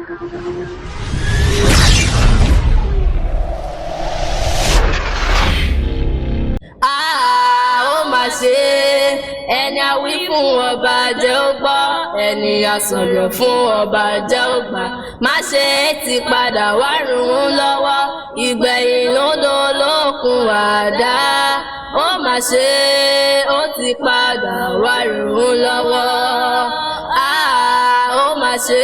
Ó mà ṣe ẹni a wí fún ọba jẹ́ ó gbọ́ ẹni a sọ̀rọ̀ fún ọba jẹ́ ó gbà má ṣe ti padà wá rùn ún lọ́wọ́ ìgbẹ̀yìn lódò lókun àdá ó mà ṣe ó ti padà wá rùn ún lọ́wọ́ ó mà ṣe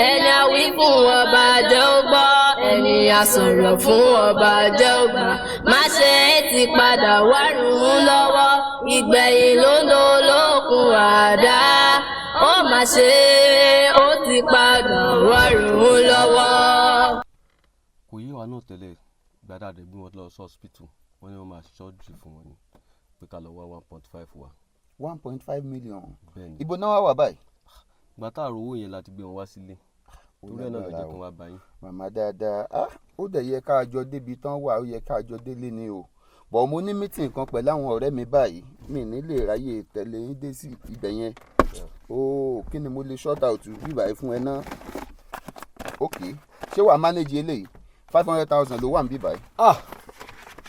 ẹni a wí fún ọba jẹ́ ó gbọ́ ẹni a sọ̀rọ̀ fún ọba jẹ́ ó gbà má ṣe ti padà wá rùn ún lọ́wọ́ ìgbẹ̀yìn lódò lókun àdá ó mà ṣe ó ti padà wá rùn ún lọ́wọ́. kò yé wa náà tẹ́lẹ̀ gbadá rẹ̀ bí wọ́n lọ sí hospital wọ́n ní wọ́n máa ṣọ́ọ̀jì fún wọn ni pé ká lọ wá 1.5 wa. 1.5 million. ibo náà wà báyìí. gbàtà àròwó yẹn láti gbé wọn wá sílé torí ẹ̀ náà lọ́jọ́ kan wá báyìí. màmá dáadáa ó dẹ̀ yẹ ká jọ débi tán wà ó yẹ ká jọ délé ni o bọ̀ mo ní mítìn kan pẹ̀lú àwọn ọ̀rẹ́ mi báyìí mi ní lè ráyè tẹ̀lé yín dé sí ibẹ̀ yẹn kí ni mo lè short out bíbá yìí fún ẹ náà ok ṣé wàá manage eléyìí 500,000 ló wà ní bíbá yìí.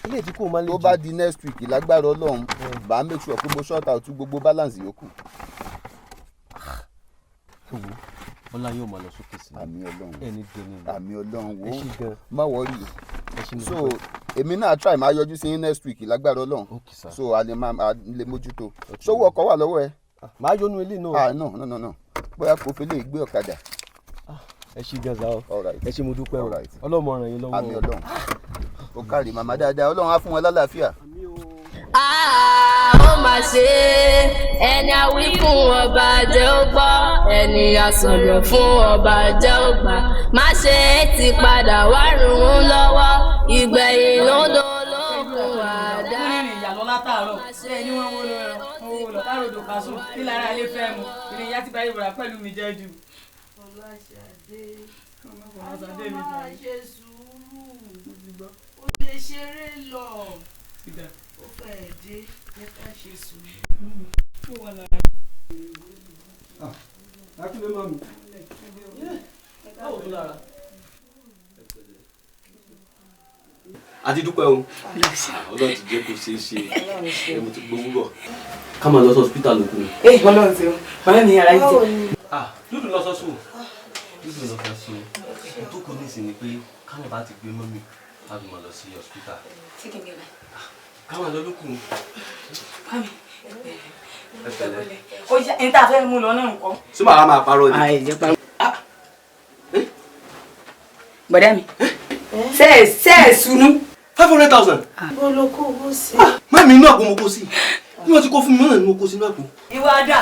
ilé tí kò manage. tó bá di next week lágbára Ọlọ́run bá a make sure pé mo short out gbogbo balance yòókù. ọlá yóò máa lọ sókè sí. àmì Ọlọ́run ẹni dẹni. àmì Ọlọ́run wo má wọrí so èmi náà try máa yọjú sí next week lágbára Ọlọ́run so a lè mójútó ṣówó ọkọ̀ wà lọ́wọ́ ẹ. máa yọnu ilé náà. no bóyá kò fi lè gbé ọ̀kadà. ẹ ṣí gàzá o ẹ ṣé mo dúpẹ́ o Ọlọ́run ràn yín lọ́wọ́. àmì Ọlọ́run ó kárí màmá dáadáa Ọlọ́run á fún wọn lálàáfíà. Ó mà ṣe ẹni a wí fún ọba jẹ́ ó gbọ́ ẹni a sọ̀rọ̀ fún ọba jẹ́ ó gbà má ṣe ti padà wá rùn ún lọ́wọ́ ìgbẹ̀yìn lódò lókun àdá. ìyàlọ́ látàárọ̀ ṣé ẹni wọ́n wọ́n lọ káròdò kásùn kí lára ilé fẹ́ mu ìrìn ìyá ti bá ìwòrán pẹ̀lú mi jẹ́ jù. Ọláṣadé máa ṣe sùúrù ó lè ṣeré lọ ó fẹ́ẹ̀ dé ní ká ṣe sùúrù. akílẹ̀ mọ́ mi. a ti dúpẹ́ o Ọlọ́run ti jẹ́ kó ṣeé ṣe ẹ mo ti gbowó bọ̀ ká máa lọ sí hospital lóko. Ọlọ́run ti ọ̀rẹ́ mi ara yìí jẹ́. dúdú lọ sọ́sùn dúdú lọ fẹ́ sùn tó kù nísìn ni pé káwọn bá ti gbé mọ́ mi láti máa lọ sí hospital. káwọn lọ lókun. ẹ pẹ̀lẹ́. ó yá ẹni tá a fẹ́ mú lọ náà nǹkan. ṣé màá máa parọ́ ni. àìjẹ́ parọ́. bọ̀dá mi ṣe é sunú. 500,000. bó ló kó owó sí. má mi inú àpò mo kó sí bí wọ́n ti kó fún mi náà ni mo kó sínú àpò. ìwà dà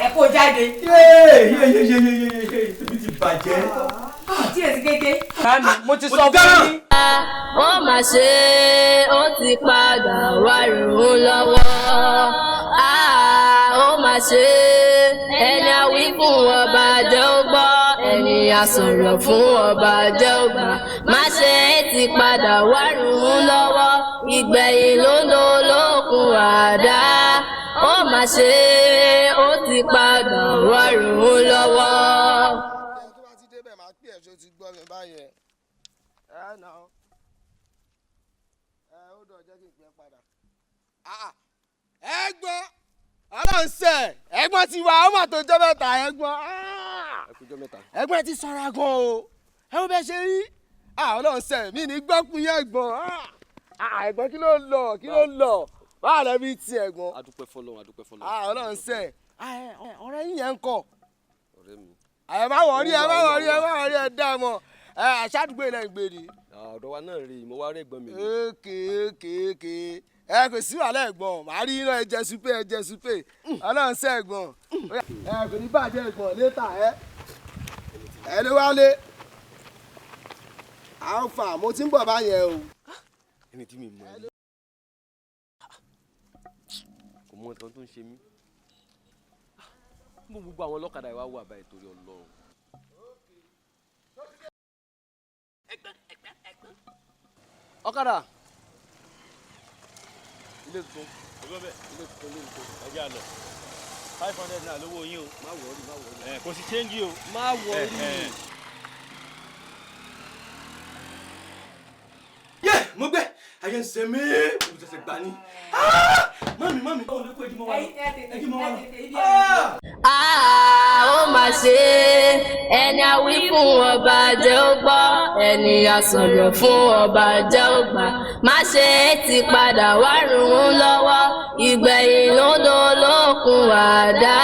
ẹ kó jáde. ibi ti bàjẹ́. tí èsì kéke. mo ti sọ fún yín. Ó mà ṣe ó ti padà wá rùn ún lọ́wọ́ ó mà ṣe ẹni a wí fún ọba jẹ́ ó gbọ́ ẹni a sọ̀rọ̀ fún ọba jẹ́ ó gbà má ṣe ti padà wá rùn ún lọ́wọ́ ìgbẹ̀yìn lódò lókun àdá ó mà ṣe ó ti padà wá rùn ún lọ́wọ́. tó bá ti débẹ̀ máa pè ẹ́ ṣó ti gbọ́ mi báyẹn ó dọ̀ jẹ́ kí n pẹ́ padà. ẹ̀gbọ́n ọlọ́nsẹ̀ ẹ̀gbọ́n ti wà ọmọ tó jọ́ mẹ́ta ẹ̀gbọ́n ẹ̀gbọ́n ti sọ̀rọ̀ gan o ẹ wo bẹ́ẹ̀ ṣe rí ọlọ́nsẹ̀ mi ní gbọ́kùn yẹn ẹ̀gbọ́n ẹ̀gbọ́n kí ló ń lọ báà lẹ́ bí ti ẹ̀gbọ́n. adúpẹ́ fọlọ́run. ọlọ́nsẹ̀ ọ̀rẹ́ yín yẹn ń kọ́. ọ̀rẹ́ mi. ẹ má wọrí ẹ dá ẹ mọ̀ àṣàdúgbò ilẹ̀ ń gbé ni. ọ̀dọ̀ wa náà rí i mo wá rí ẹ̀gbọ́n mi. kéèké ẹ kò sí wàhálà ẹ̀gbọ́n màá rí iná ẹjẹ súpé ọlọ́run sẹ́ ẹ̀gbọ́n kò ní bàjẹ́ ẹ̀gbọ́n létà ẹ ló wálé àǹfà mo ti ń bọ̀ báyẹn o. ẹni tí mi mọ̀ ẹ́ kò mọ nǹkan tó ń ṣe mí gbogbo àwọn ọlọ́kadà ìwà wà báyìí torí Ọlọ́run. ọ̀kadà ilé tuntun ẹjẹ àlọ 500 náà lówó yín o. má wọrí kò sí chẹ́ńgì o. má wọrí ayé ń ṣe mí mo ṣẹ̀ṣẹ̀ gbà ní. Mami ó lè kó ẹjúmọ́ wa lọ ẹjúmọ́ wa lọ. Ó mà ṣe ẹni àwí fún ọba jẹ́ ó gbọ́ ẹni àsọ̀rọ̀ fún ọba jẹ́ ó gbà má ṣe ti padà wá rùn ún lọ́wọ́ ìgbẹ̀yìn lódò lókun àdá.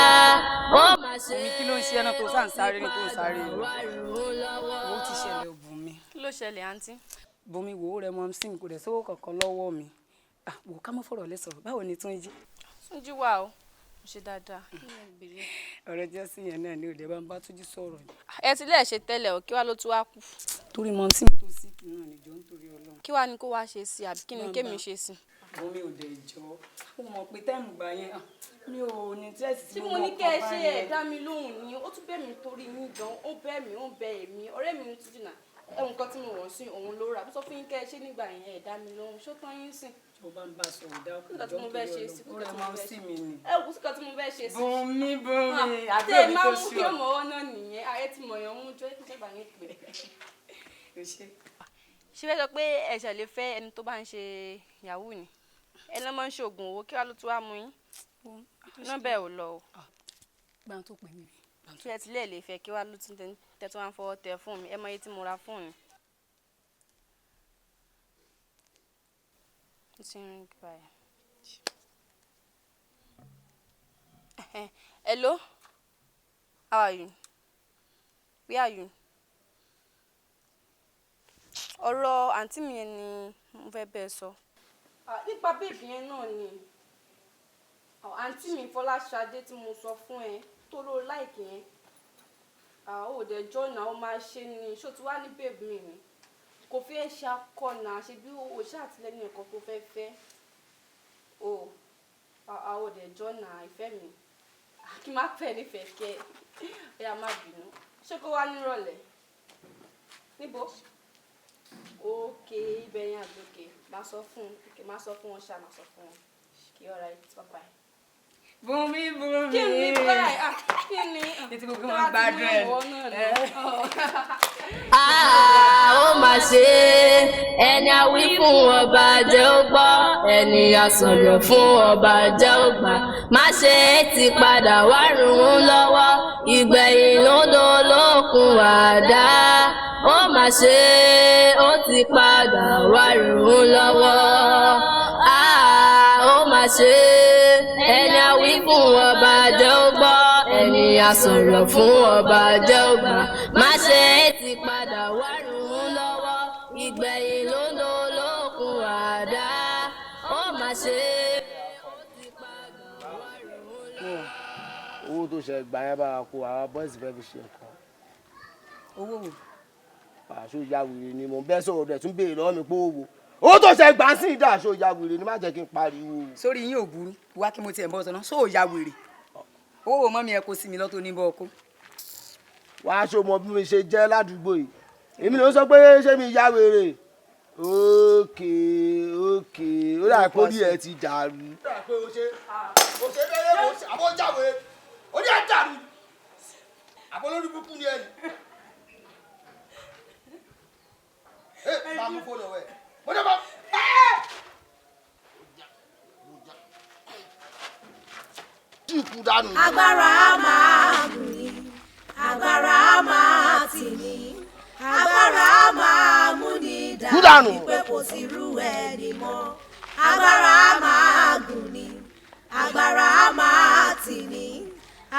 Ó mà ṣe kí ló ń ṣe ẹran tó sá ń sáré ní tó ń sáré ni. wá rùn ún lọ́wọ́. Ó ti ṣẹlẹ̀ ò Bùnmi. Kí ló ṣẹlẹ̀ àǹtí? Bùnmi wò ó rẹ mọ́ sí mi kò dẹ̀ sówó kankan lọ́wọ́ mi. Wò ká mọ́ fọ̀rọ̀ lẹ sọ̀rọ̀ báwo ni Túnjí. Túnjí wà o mo ṣe dáadáa kí ni ẹ bèrè. Ọ̀rẹ́ jẹ́ sí yẹn náà ni òde bá ń bá Túnjí sọ̀rọ̀ ni. Ẹ ti lẹ́ẹ̀ ṣe tẹ́lẹ̀ o kí wá ló tún wá kù. Torí mọ́ sí mi tó síkì náà níjọ́ nítorí Ọlọ́run. Kí wá ní kó wá ṣe sí àbí kí ni kémi ṣe sí. Bùnmi ò dẹ̀ jọ ó mọ̀ pé táìmù gbà yẹn mi ò ní tírẹ̀sì tí mo ní kẹ́ ẹ ṣe ẹ̀ dá mi lóhùn ni ó tún bẹ̀ mí torí yín gan ó bẹ̀ mí ó bẹ̀ èmi ọ̀rẹ́ mi ní Túnjí náà ẹ̀wọ̀n kan tí mo wọ̀ sí òun ló rà bó sọ fún yín kẹ́ ẹ ṣe nígbà yẹn ẹ̀ dá mi lóhùn ṣó tán yín sìn. Tó bá ń bá a sọ̀rọ̀ dá ọkùnrin Nígbà tí mo fẹ́ ṣe sí ó rẹ̀ máa ń sí mi ni. ẹ kù sí kan tí mo fẹ́ ṣe sí. Bùnmi tẹ ẹ máa ń mú kí ọmọ ọwọ́ náà nìyẹn ayé tí mo yàn ń mú jọ ẹ kí n bá yín pè é. ṣé fẹ́ sọ pé ẹ̀ṣẹ̀ lè fẹ́ ẹni tó bá ń ṣe yahoo ni ẹni ló máa ń ṣe oògùn owó kí wàá ló tún wá mú yín nọ́mbà ẹ̀ ò lọ o. gbà tó pè mí. tí ẹ ti lè lè fẹ́ kí wàá ló tún tẹ tó wá ń fọwọ́ tẹ fún mi ẹ mọ iye tí mo ra fún mi. Hello, how are you? Where are you? Ọ̀rọ̀ àǹtí mi yẹn ni mo fẹ́ bẹ́ẹ̀ sọ. Nípa bèbí yẹn náà ni àǹtí mi Fọláṣadé tí mo sọ fún ẹ tó ló láìkì yẹn ó dẹ̀ jọ́nà ó máa ṣe ni ṣó ti wá ní bèbí mi ni kò fi ẹ́ ṣe akọ́nà ṣe bí o ṣe àtìlẹ́yìn ẹ̀kọ́ tó fẹ́ fẹ́ ó dẹ̀ jọ́nà ìfẹ́ mi kí n má pẹ́ nífẹ̀ẹ́ kẹ́ ẹ yá má bínú ṣé kó wá nírọ̀lẹ́ níbo ókè ibẹ̀ yẹn àgbèkè máa sọ fún wọn ṣá máa sọ fún wọn kí ọ̀rá ẹ̀ tí pápá ẹ̀. Bùnmi kí ni báyìí kí ni ètò gbogbo wọn gbádùn ẹ. Ó mà ṣe ẹni àwí fún ọba jẹ́ ó gbọ́ ẹni àsọ̀rọ̀ fún ọba jẹ́ ó gbà má ṣe ti padà wá rùn ún lọ́wọ́ ìgbẹ̀yìn lódò lókun àdá. Ó mà ṣe ó ti padà wá rùn ún lọ́wọ́. Ó mà ṣe ẹni àwí fún ọba jẹ́ ó gbọ́ ẹni àsọ̀rọ̀ fún ọba jẹ́ ó gbà má ṣe ti padà wá rùn ún lọ́wọ́ ìgbẹ̀yìn lódò lókun àdá. Ó mà ṣe ó ti padà wá rùn ún lọ́wọ́. owó tó ṣe gbà yẹn bá wa kó àwọn bọ́ìsì fẹ́ fi ṣe nǹkan. owó wo. àṣọ ìyá wèrè ni mò ń bẹ́ sọ̀rọ̀ rẹ̀ tún béèrè lọ́wọ́ mi pé owó tó ṣe gbà sí ìdá àṣọ ìyá wèrè ni má jẹ́ kí n pariwo. sórí yín ò burú wá kí mo tiẹ̀ bọ́ sọ náà sóò ya wèrè owó mọ́mí ẹ kó sí mi lọ́tọ́ ní bọ́ ọkọ. wàá ṣe mọ bí mi ṣe jẹ́ ládùúgbò yìí èmi ló sọ pé ṣé mi ya wèrè. ókè ó dà pé orí ẹ ti dàrú. ó dà pé o ṣe bẹ́ẹ̀ àbọ̀ jáwé orí ẹ dàrú àbọ̀ lórí búkú ni ẹ̀yìn. bá a mú fóònù ọ̀wẹ́ mo dé bá. agbára máa mú ni agbára máa tì ní agbára máa mú ni dàbí pé kò sí irú ẹni mọ́ agbára máa gùn ni agbára máa tì ní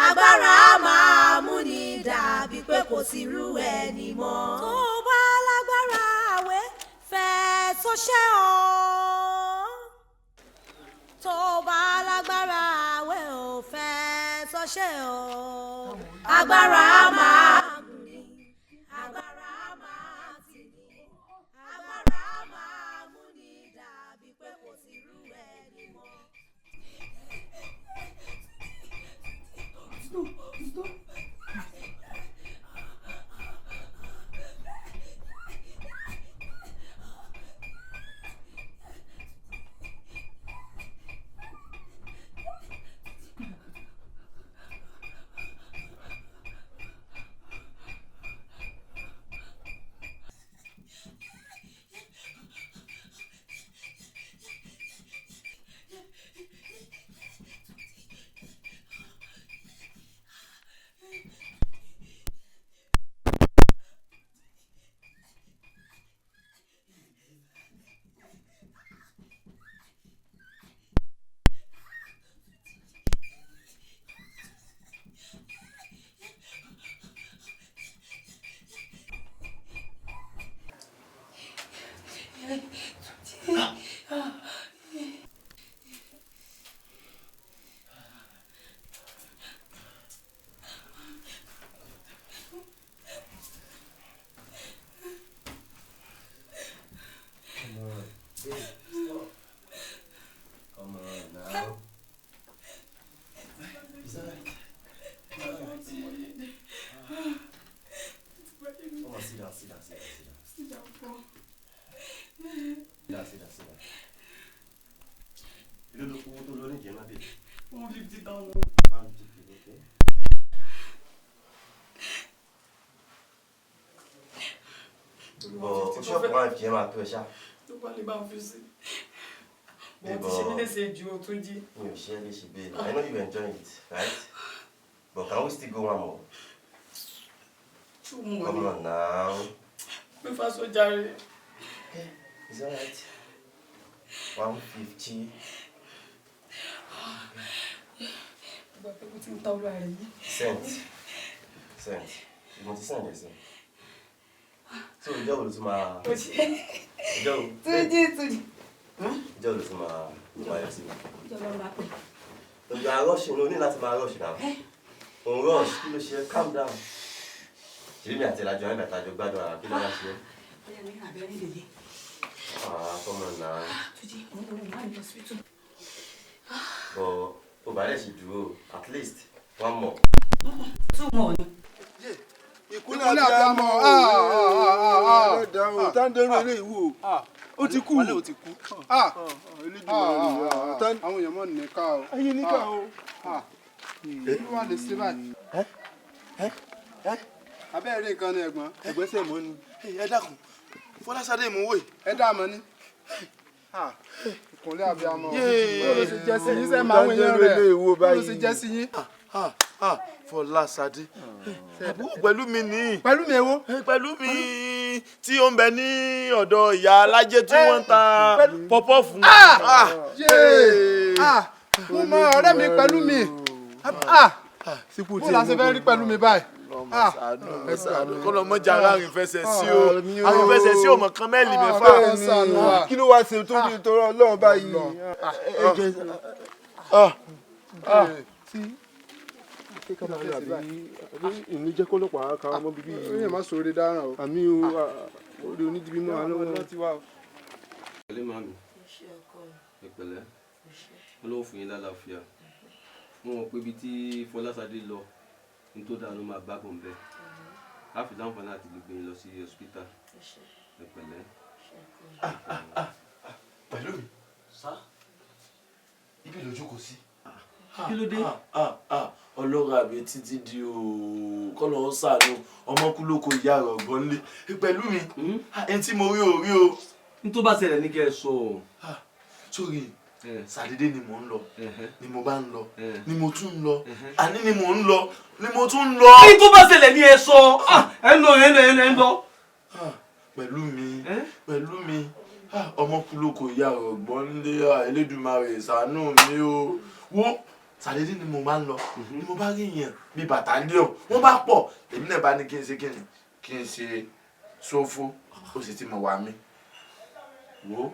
agbára máa mú ni dàbí pé kò sí irú ẹni mọ́. tó bá lágbára àwẹ̀ fẹ́ tó ṣe ọ́ tó bá lágbára àwẹ̀ ò fẹ́ tó ṣe ọ́ agbára máa mú ni agbára máa tì ní agbára máa mú ni dàbí pé kò sí irú ẹni mọ́. 50,000. Bon, je vais prendre un pied un peu, ça. Tu vas aller m'en fuser. Mais Bon, bon. tu sais, du tout dit. Oui, I know you enjoy it, right? But can we still go one more? Come on now. Me faço diarrhea. Is that right? 150. Cent. You want to send this? So you just my. Joe. Joe, my. You are rushing. No need not to rush now. On rush. Kí ló ṣe? Calm down. Jimmy àti la join better jo gbádùn ara kí ló wá ṣe? Come on now. But over there she do at least one more. 2 more. Ìkúnlẹ̀ abiyamọ ẹ̀ẹ́dàrún tándẹ́rù ilé ìwò ó ti kú. Ó ti kú. Àwọn èèyàn mọ̀ nìka o. Ayé níkà o. Kí ló wà lè ṣe báyìí? Abẹ́rẹ́ nǹkan ni ẹ̀gbọ́n. Ẹ̀gbẹ́sẹ̀ mọ́ ni. Ẹ dákun, Fọláṣadé mú wò. Ẹ dá mọ́ ni. Ìkúnlẹ̀ abiyamọ. Bó ló ṣe jẹ́ sí yín sẹ́ máa ń yẹn rẹ̀? Bó ló ṣe jẹ́ sí yín? Fọláṣadé àbúrò pẹ̀lú mi ní. Pẹ̀lú mi èwo? Pẹ̀lú mi tí ó ń bẹ ní ọ̀dọ̀ ìyá alájẹ tí wọ́n ń ta pọ́pọ́ fún. Mo mọ ọ̀rẹ́ mi pẹ̀lú mi. Bó la ṣe fẹ́ rí pẹ̀lú mi báyìí? Kọ́lọ́ mọ́jà aráàrin fẹsẹ̀ sí o. Àrùn fẹsẹ̀ sí ọmọ kan mẹ́lì mẹ́fà. Kí ló wá ṣe tó ní ìtọ́rọ Ọlọ́run báyìí? Ìní jẹ́ kọ́lọ́pàá ká ọmọ bíbí yìí. Ó yẹ má sọ̀rọ̀ dáràn o. Àmì orí onídìbí mọ́ àlọ́ láti wá o. Pẹ̀lẹ́ màmí. Pẹ̀lẹ́. Ọlọ́run fún yín lálàáfíà. Mo mọ̀ pé ibi tí Fọláṣadé lọ ní tó dáa ló máa bá bọ̀ bẹ́ẹ̀. A fi láǹfààní àti gbé yín lọ sí hospital. Pẹ̀lẹ́. Pẹ̀lú mi. Ibi ló jókòó sí. Kí ló dé? Ọlọ́run àbí títí di kọ́lọ̀ ń sàánú ọmọ kú lóko ìyá rẹ̀ ọ̀gbọ́n lé. Pẹ̀lú mi, ẹni tí mo rí ò rí o. Ní tó bá ṣẹlẹ̀ ní kẹ́ ẹ sọ. Sórí sàdédé ni mò ń lọ, ni mo bá ń lọ, ni mo tún ń lọ, àní ni mò ń lọ, ni mo tún ń lọ. Ní tó bá ṣẹlẹ̀ ní ẹ sọ. Ẹ ń lọ. Pẹ̀lú mi, ọmọ kú lóko ìyá rẹ̀ ọ̀gbọ́n lé. Elédùmarè ṣàánú mi o. Wo sàdédé ni mo máa ń lọ, ni mo bá rí èèyàn bíi bàtàlíọ̀n wọ́n bá pọ̀ èmi náà bá ní kí n ṣe ṣòfò ó sì ti mọ̀ wá mi. Wo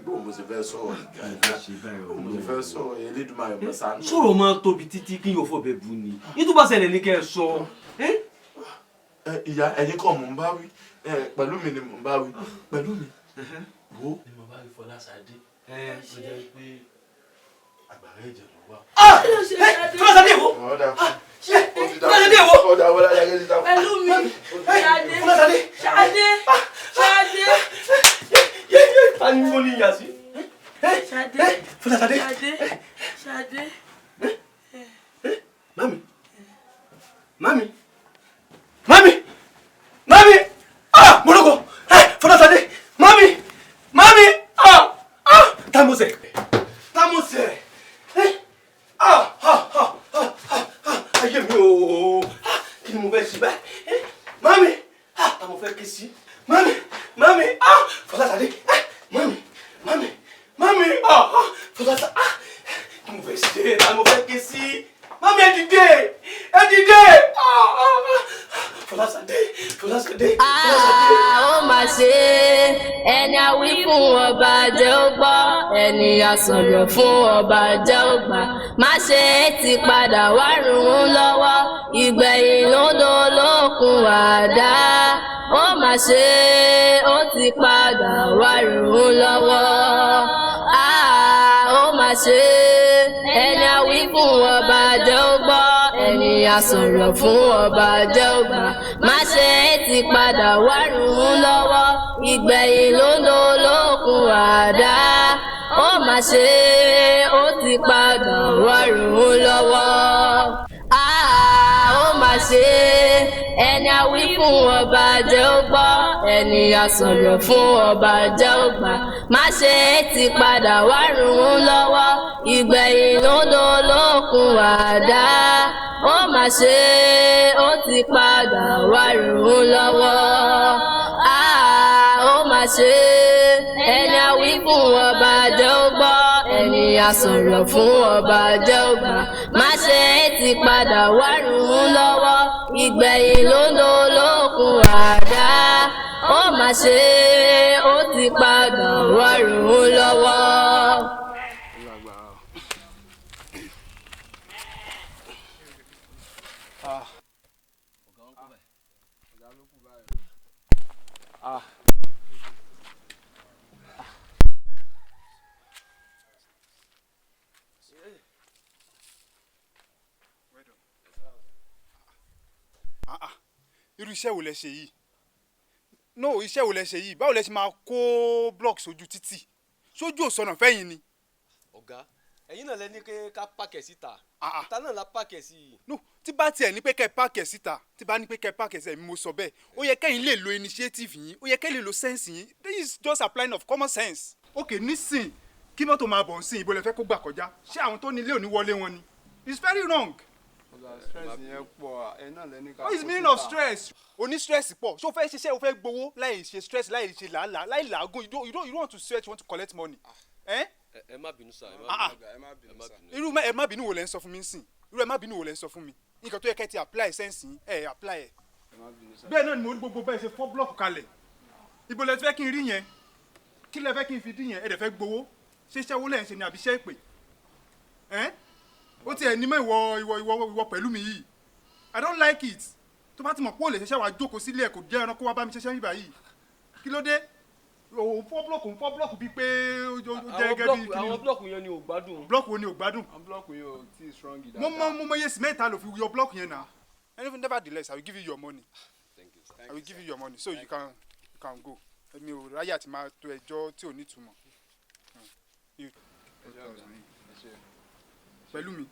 bó mo sì fẹ́ sọ̀rọ̀ mo sì fẹ́ sọ̀rọ̀ Elédùmarè mọ̀ ṣàánú. Sọ̀rọ̀ máa tóbi títí kí yóò fọ̀bẹ bu ni. Ní tó bá ṣẹlẹ̀ ní kẹ́ ẹ sọ. Ìyá ẹ̀yin kọ́ mò ń bá wí pẹ̀lú mi ni mò ń bá wí pẹ̀lú mi. Wo ni mo bá rí Fọláṣadé ó jẹ́ pé àgbàrá ẹ̀jẹ̀ ló wà. Fọláṣadé wo? Fọláṣadé wo? Pẹ̀lú mi. Ṣadé. Ta ni mo ní ìyá sí? Fọláṣadé. Ṣadé. Mami. Moroko. Fọláṣadé. Mami. Tamose. Ayé mi o. Kí ni mo fẹ́ ṣe báyìí? Mami. Ta mo fẹ́ ké sí? Mami. Fọláṣadé. Mami. Fọláṣadé. Kí ni mo fẹ́ ṣe? Ta mo fẹ́ ké sí? Mami, ẹ dìde. Fọláṣadé. Ó mà ṣe ẹni a wí fún ọba jẹ́ ó gbọ́, ẹni a sọ̀rọ̀ fún ọba jẹ́ ó gbà. Má ṣe ti padà wá rùn ún lọ́wọ́, ìgbẹ̀yìn lódò lókun àdá. Ó mà ṣe ó ti padà wá rùn ún lọ́wọ́. Ó mà ṣe ẹni a wí fún ọba jẹ́ ó gbọ́, ẹni a sọ̀rọ̀ fún ọba jẹ́ ó gbà. Má ṣe ti padà wá rùn ún lọ́wọ́, ìgbẹ̀yìn lódò lókun àdá. Ó mà ṣe ó ti ti padà wá rùn ún lọ́wọ́. Ó mà ṣe ẹni a wí fún ọba jẹ́ ó gbọ́, ẹni a sọ̀rọ̀ fún ọba jẹ́ ó gbà. Má ṣe ti padà wá rùn ún lọ́wọ́, ìgbẹ̀yìn ló dolókun àdá. Ó mà ṣe ó ti padà wá rùn ún lọ́wọ́. Ó mà ṣe ẹni a wí fún ọba jẹ́ ó gbọ́, ẹni a sọ̀rọ̀ fún ọba jẹ́ ó gbà. Má ṣe ti padà wá rùn ún lọ́wọ́, ìgbẹ̀yìn ló dolókun àdá. Ó mà ṣe ó ti padà wá rùn ún lọ́wọ́. Irú iṣẹ́ wo lẹ ṣe yìí? No, iṣẹ́ wo lẹ ṣe yìí? Báwo lẹ ṣe máa kó blocks sójú títì? Sójú òsọ̀nà fẹ́yìn ni. Ọ̀gá, ẹ̀yin náà lẹ ní ká pàkẹ́ síta. Ìta náà la pàkẹ́ sí i. No, tí bá tiẹ̀ ní pé kẹ́ pàkẹ́ síta, tí bá ní pé kẹ́ pàkẹ́ síta, mo sọ bẹ́ẹ̀. Ó yẹ kẹ́yin lè lo initiative yín, ó yẹ kẹ́yin lè lo sense yín. This is just applying of common sense. Okay, nísìn kí mọ́tò máa bọ̀ nsìn ibo lẹ fẹ́ kó gbà kọjá. Ṣé àwọn tó nílé ò ní wọlé wọn ni? It's very wrong. Stress yẹn pọ̀ ẹ̀ náà lẹ́ni ká. What is the meaning of stress? O ní stress pọ̀. Ṣé o fẹ́ ṣiṣẹ́ o fẹ́ gbowó láì ṣe stress láì ṣe làálàá láì làágùn you don't want to sweat you want to collect money. Ẹ má bínú sá, ẹ má bínú sá. Irú ẹ má bínú wo lẹ ń sọ fún mi nsìn? Irú ẹ má bínú wo lẹ ń sọ fún mi? Nǹkan tó yẹ kẹ́ ti apply sense yín apply ẹ̀. Bẹ́ẹ̀ náà ni mo ní gbogbo bẹ́ẹ̀ ṣe fọ́ block kalẹ̀. Ibo lẹ fẹ́ kí n rí yẹn? Kí lẹ fẹ́ kí n fi dín yẹn? Ẹ dẹ̀ fẹ́ gbowó? Ṣé iṣẹ́ wo lẹ̀ ń ṣe ni àbí iṣẹ́ ìpè? Ó tiẹ̀ ní mọ́ ìwọ pẹ̀lú mi yìí. I don't like it. Tó bá ti mọ̀ pé ó lè ṣẹ̀ṣẹ̀ wá jókòó sílé ẹ̀ kò jẹ́ ẹran kó wá bá mi ṣẹ̀ṣẹ̀ bíbá yìí. Kí ló dé? Òun fọ́ blọ́ọ̀kù bíi pé ó jẹ́ gẹ́gẹ́ bí kìnìún. Àwọn blọ́ọ̀kù yẹn ni ò gbádùn. Blọ́ọ̀kù wo ni ò gbádùn? Àwọn blọ́ọ̀kù yẹn ò tí ì strong enough. Mo mọ iye sìmẹ́ǹtì lò fi yọ blọ́ọ̀kù yẹn náà. Nevertheless, I will give you your money. Thank you, sir. I will give you your money so you can go. Èmi ò ráyè àti máa tó ẹjọ́ tí ò ní ìtumọ̀. Pẹ̀lú mi.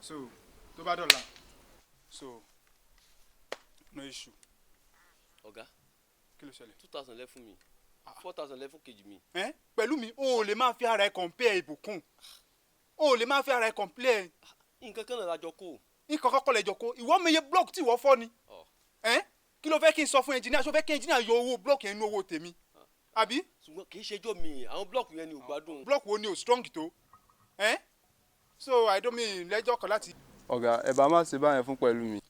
So tó bá dọ̀la so no issue. Ọ̀gá, kí ló ṣẹlẹ̀? 2,000 lẹ fún mi, 4,000 lẹ fún kejì mi. Pẹ̀lú mi o ò lè máa fi ara ẹ compare ìbùkún, o ò lè máa fi ara ẹ compare. Nǹkan kan náà la jọ kó. Nǹkan kọ́kọ́ lẹ jọ kó ìwọ meye block tí ìwọ fọ́ ni. Kí ló fẹ́ kí n sọ fún engineer? Ṣó fẹ́ kí engineer yọ owó block yẹn nínú owó tèmi àbí? Ṣùgbọ́n kì í ṣẹjọ́ mi, àwọn block yẹn ni ò gbádùn. Block wo ni ò strong tó? So I don't mean lẹ́jọ́ kan láti. Ọ̀gá ẹ bá má ṣe báyẹn fún pẹ̀lú mi.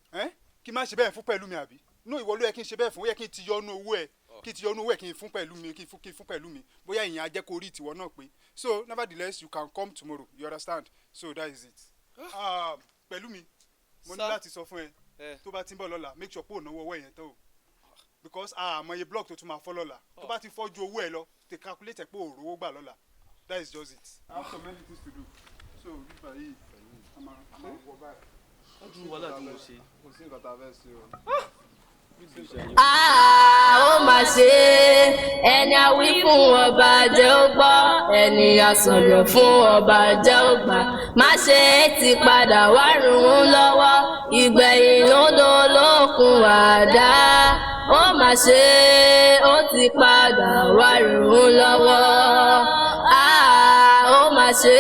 Kí má ṣe bẹ́ẹ̀ fún pẹ̀lú mi àbí? No, ìwọ ló yẹ kí n ṣe bẹ́ẹ̀ fún, ó yẹ kí n ti yọ ọ́nú owó ẹ̀ kí n ti yọ ọ́nú owó ẹ̀ kí n fún pẹ̀lú mi kí n fún pẹ̀lú mi bóyá ìyẹn á jẹ́ kó rí ìtìwọ́ náà pé. So nevertheless you can come tomorrow, you understand? So that is it. Pẹ̀lú mi mo ní láti sọ fún ẹ tó bá ti ń bọ̀ lọ́la make sure pé ò náwó owó ẹ̀yẹn tó o because àmọ́ iye block tó tún máa fọ́ lọ́la tó bá ti fọ́ ju owó ẹ lọ tẹ calculate pé ò rówó gbà lọ́la. That is just it. I have so many things to do. So nípa yìí àmà wọ báyìí. Wọ́n dúró wàhálà tí mo ṣe. Kò sí nǹkan tá a fẹ́ ṣe o. Ó mà ṣe ẹni a wí fún ọba jẹ́ ó gbọ́, ẹni a sọ̀rọ̀ fún ọba jẹ́ ó gbà. Má ṣe ti padà wá rùn ún lọ́wọ́, ìgbẹ̀yìn ló dolókun àdá. Ó mà ṣe ó ti padà wá rùn ún lọ́wọ́. Ó mà ṣe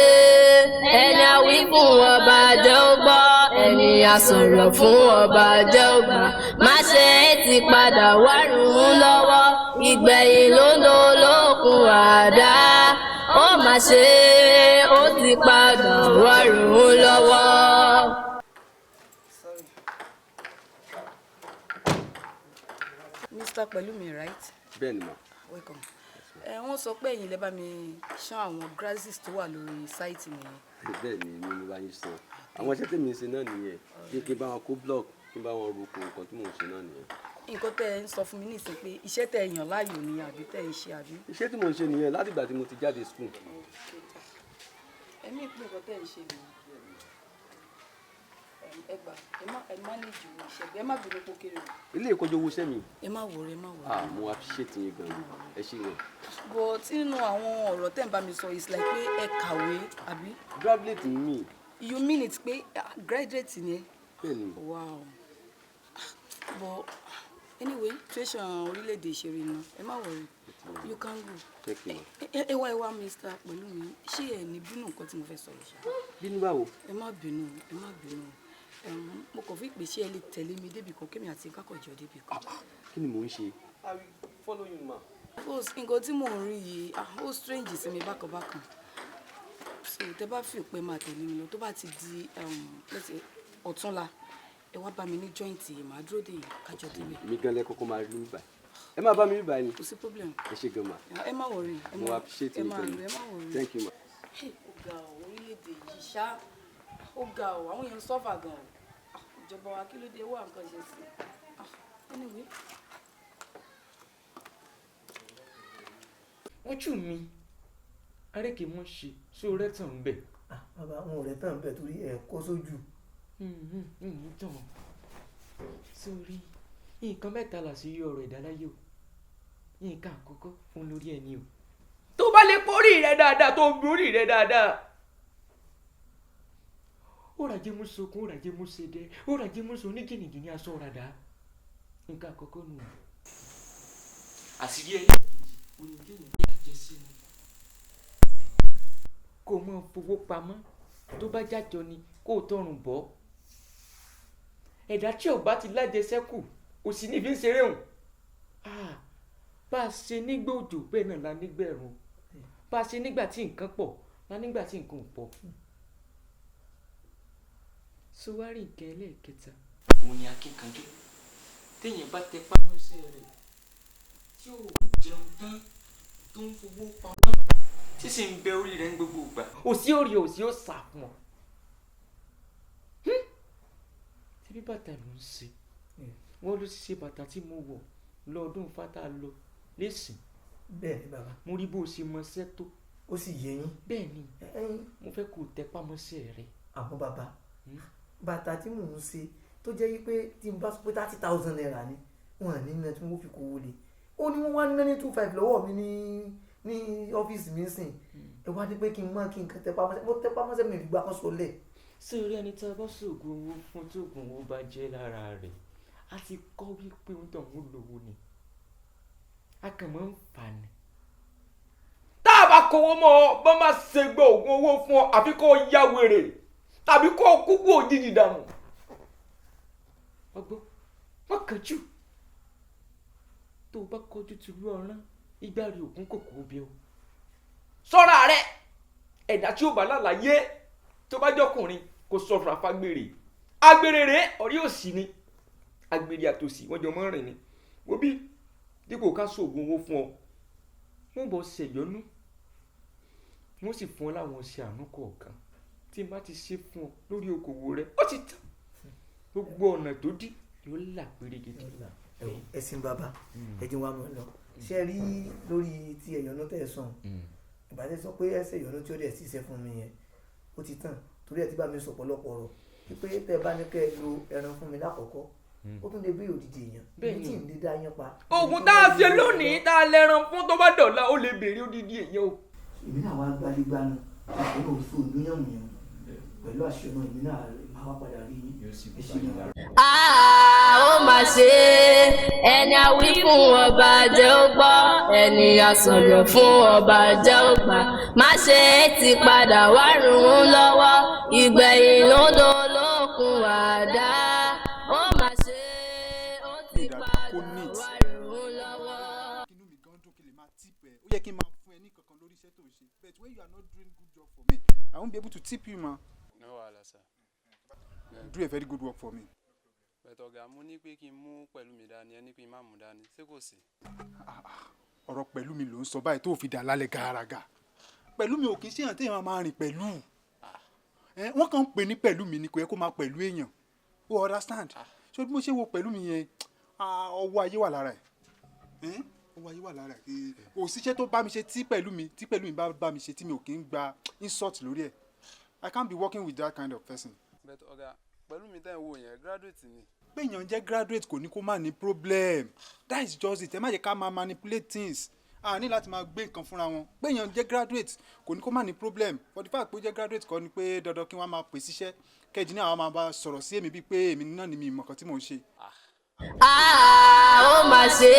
ẹni a wí fún ọba jẹ́ ó gbọ́, ẹni a sọ̀rọ̀ fún ọba jẹ́ ó gbà. Má ṣe ti padà wá rùn ún lọ́wọ́, ìgbẹ̀yìn ló dolókun àdá. Ó mà ṣe ó ti padà wá rùn ún lọ́wọ́. Mr. Pẹ̀lúmi, right? Bẹ́ẹ̀ni ma. Welcome. Wọ́n sọ pé ẹ̀yin lẹ bá mi ṣán àwọn grasses tó wà lórí sáìtì nìyẹn. Bẹ́ẹ̀ni mi ni bá yín sọ àwọn iṣẹ́ tèmi ń ṣe náà nìyẹn bí kí n bá wọn kó block kí n bá wọn roko nǹkan tí mò ń ṣe náà nìyẹn. Nǹkan tẹ́ ẹ ń sọ fún mi nísìn pé iṣẹ́ tẹ́ ẹ yàn láàyò ni àbí tẹ́ ẹ ṣe àbí. Iṣẹ́ tí mò ń ṣe nìyẹn láti ìgbà tí mo ti jáde school. Ẹ̀mí ìpín nǹkan tẹ́ ẹ ń ṣe nìyẹn. ẹgbà ẹ má lè jù ìṣẹ̀gbẹ́ ẹ má bínú kó kéré o. ilé ìkọjọ owó sẹ́mi. ẹ má wọrẹ ẹ má wọrẹ. mo appreciate yín gan-an ẹ ṣe gan. but nínú àwọn ọ̀rọ̀ tẹ́ ń bá mi sọ it's like pé ẹ kàwé àbí. graduate ni mí. you mean it pé graduate ni ẹ. bẹ́ẹ̀ni. wow but anyway situation orílẹ̀-èdè ìṣeré náà ẹ má wọrẹ you can go. ẹ wá Mr. Pẹ̀lúmi ṣé ẹ ní bínú nǹkan tí mo fẹ́ sọ yìí. bínú báwo. ẹ má bínú mo kàn fi pè ṣé ẹ lè tẹ̀lé mi débi kan kémi àti kákọ̀jọ débi kan. kí ni mò ń ṣe. I will follow you ma. nǹkan tí mò ń rí yìí ó strange sí mi bákanbákan so tẹ bá fi pé máa tẹ̀lé mi lọ tó bá ti di ọ̀túnla ẹ wá bá mi ní joint màá dúró dé kájọ débẹ̀. mi gan lẹ kọ́kọ́ máa rí nígbà ẹ má bá mi nígbà ni. kò sí problem. ẹ ṣe gan ma. ẹ má wọrí mo appreciate you gan. ẹ má wọrí. thank you ma. ó ga ọ orílẹ̀-èdè yìí ṣá ó ga ọ àwọn èèyàn sọ́fà gan ọ ìjọba wa kí ló dé wà nǹkan ṣe sí anyway. ojú mi arékè mọ́ ṣe sóò rẹ́tàn ń bẹ̀. bàbá àwọn ọ̀rẹ́ tàn ń bẹ̀ torí ẹ̀ kó sójú. tán sórí nǹkan mẹ́ta làṣírí ọ̀rọ̀ ìdáláyé o nǹkan àkọ́kọ́ fún lórí ẹni o tó bá lè porí rẹ dáadáa tó ń borí rẹ dáadáa ó ràjẹ́ mú sokun ó ràjẹ́ mú sedẹ ó ràjẹ́ mú so oníjìnìjìnì aṣọ ràdá nǹkan àkọ́kọ́ nù. àṣírí ẹyẹ oníjìnì bí àjẹsínú kó o máa fowó pamọ́ tó bá jájọ ni kó o tọrùn bọ́ ẹ̀dá tí ò bá ti lájẹsẹ́kù ò sì ní fi ń ṣeré hùn bá a ṣe nígbà òjò bẹ́ẹ̀ náà la nígbà ẹ̀rùn bá a ṣe nígbà tí nǹkan pọ̀ la nígbà tí nǹkan ò pọ̀. sowari nǹkan ẹlẹ́ẹ̀kẹta òun ni akíkanjú téèyàn bá tẹ pámọ́sẹ́ rẹ̀ tí ò jẹun tán tó ń fowó pamọ́ tí sì ń bẹ orí rẹ̀ ń gbogbo ìgbà òsì orí òsì ó sà fún ọ. tí bí bàtà ló ń ṣe wọ́n ló ṣe bàtà tí mo wọ̀ lọ́dún fata lọ lẹ́sìn. bẹ́ẹ̀ ni bàbá. mo rí bó o ṣe mọṣẹ́ tó. ó sì yé yín. bẹ́ẹ̀ ni mo fẹ́ kó o tẹpá mọ́ṣẹ́ rẹ. àmọ́ bàbá bàtà tí mò ń ṣe tó jẹ́ wípé tí n bá sọ pé 30,000 naira ni wọn à ní iná tí wọ́n fi kó wọlé ó ní wọ́n wá ná ní 25 lọ́wọ́ mi ní ọ́fíìsì mi sìn ẹ wá ní pé kí n má kí n kàn tẹpá mọ́ṣẹ́ mo tẹpá mọ́ṣẹ́ mi ìgbà kan sọlẹ̀. ṣé orí ẹni tí a bá ṣoògùn owó fún tí oògùn owó bá jẹ́ lára rẹ̀ a ti kọ́ wípé ó dàn ó lówó ni a kàn máa ń fà ní. tá a bá kówó mọ́ ọ bá má ṣe gbé oògùn owó fún ọ àfi kó o ya wèrè tàbí kó o kúkú òjijì dànù. ọgbọ́n wọ́n kàn jù tó o bá kọjú ti lú ọ̀rán ìgbà rí ògún kòkó bí o. sọ́ra rẹ̀ ẹ̀dá tí ó bá lálàyé tó bá jọkùnrin kò sọ̀rọ̀ àfagbèrè agbèrè rẹ̀ ọ̀rí òsì ni agbèrè àtòsí wọ́n jọ mọ́ rìn ni wo bí dípò ká sóògùn owó fún ọ wọ́n bọ̀ ṣèyọnú wọ́n sì fún ọ láwọn ṣe àánú kọ̀ọ̀kan tí n bá ti ṣe fún ọ lórí okòwò rẹ ó ti tàn gbogbo ọ̀nà tó dí yóò là pérégedé. ẹ̀sìn bàbá ẹ̀jẹ̀ wa mọ̀ lọ ṣe rí lórí ti ẹ̀yọ́nú tẹ̀ sàn ìbàdí sọ pé ẹsẹ̀ ìyọ́nú tí ó dẹ̀ ṣiṣẹ́ fún mi yẹn ó ti tàn torí ẹ̀ tí bá mi sọ pọ̀lọpọ̀ ọ̀rọ̀ wípé tẹ́ bá ní kẹ́ ẹ lo ẹran fún mi lákọ̀ọ́kọ́ ó tún lè bí òdìdí èèyàn bí tí ì lè dá yẹn pa. oògùn tá a ṣe lónìí tá a lẹ́ran fún tó bá dọ̀la ó lè béèrè òdìdí èèyàn o. èmi náà wá gbálégbá náà àpò náà fún ìgbéyàwó pẹ̀lú àṣẹ náà èmi náà máa wá padà rí ó mà ṣe ẹni àwí fún ọba jẹ́ ó gbọ́ ẹni àsọ̀rọ̀ fún ọba jẹ́ ó gbà má ṣe ti padà wá rùn ún lọ́wọ́ ìgbẹ̀yìn ló dolókun àdá ó mà ṣe ó ti padà wá rùn ún lọ́wọ́. inú mi gan dùn kí lè máa tip ẹ ó yẹ kí n máa fún ẹ ní kankan lórí iṣẹ́ tó ń ṣe but when you are not doing good job for me I won't be able to tip you ma. no wahala sir. do a very good work for me. bẹ̀tẹ̀ ọ̀gá mo ní pé kí n mú pẹ̀lú mi dání ẹni pé n má mú dání ṣé kò sí. ọ̀rọ̀ pẹ̀lú mi ló ń sọ báyìí tó fi dà lálẹ́ gàràgà pẹ̀lú mi ò kì í ṣe èèyàn téèyàn máa rìn pẹ̀lú wọ́n kàn ń pè ní pẹ̀lú mi ni kò yẹ kó máa pẹ̀lú èèyàn o understand ṣé bí mo ṣe wo pẹ̀lú mi yẹn ọwọ́ ayé wà lára ẹ̀ ọwọ́ ayé wà lára ẹ̀ òṣìṣẹ́ tó bá mi ṣe tí pẹ̀lú mi bá mi ṣe tí mi ò kì í gba insult lórí ẹ̀ I can't be working with that kind of person. but ọ̀gá pẹ̀lú mi tẹ́ ń wò yẹn graduate ni. péyàn jẹ́ graduate kò ní kó má ní problem that is just it ẹ má jẹ́ ká máa manipulate things a ní láti máa gbé nǹkan fúnra wọn péyàn jẹ́ graduate kò ní kó má ní problem for the fact pé ó jẹ́ graduate kọ́ ni pé dandan kí wọ́n máa pè síṣẹ́ kẹ́jì ní àwọn máa bá sọ̀rọ̀ sí èmi bíi pé èmi náà ni mi ìmọ̀ kan tí mò ń ṣe. ó mà ṣe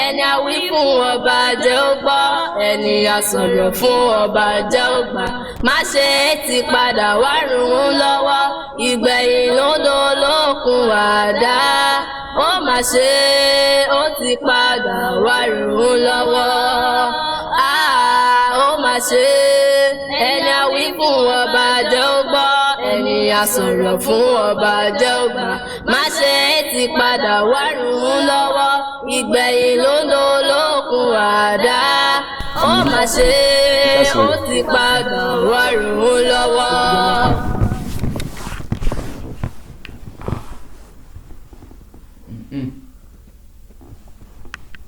ẹni àwí fún ọba jẹ́ ó gbọ́ ẹni àsọ̀rọ̀ fún ọba jẹ́ ó gbà má ṣe ti padà wá rùn ún lọ́wọ́ ìgbẹ̀yìn lódò lókun àdá ó mà ṣe ó ti padà wá rùn ún lọ́wọ́ ó mà ṣe ẹni àwí fún ọba jẹ́ ó gbọ́ ẹni àsọ̀rọ̀ fún ọba jẹ́ ó gbà má ṣe ti padà wá rùn ún lọ́wọ́ ìgbẹ̀yìn lódò lókun àdá ó mà ṣe ó ti padà wá rùn ún lọ́wọ́.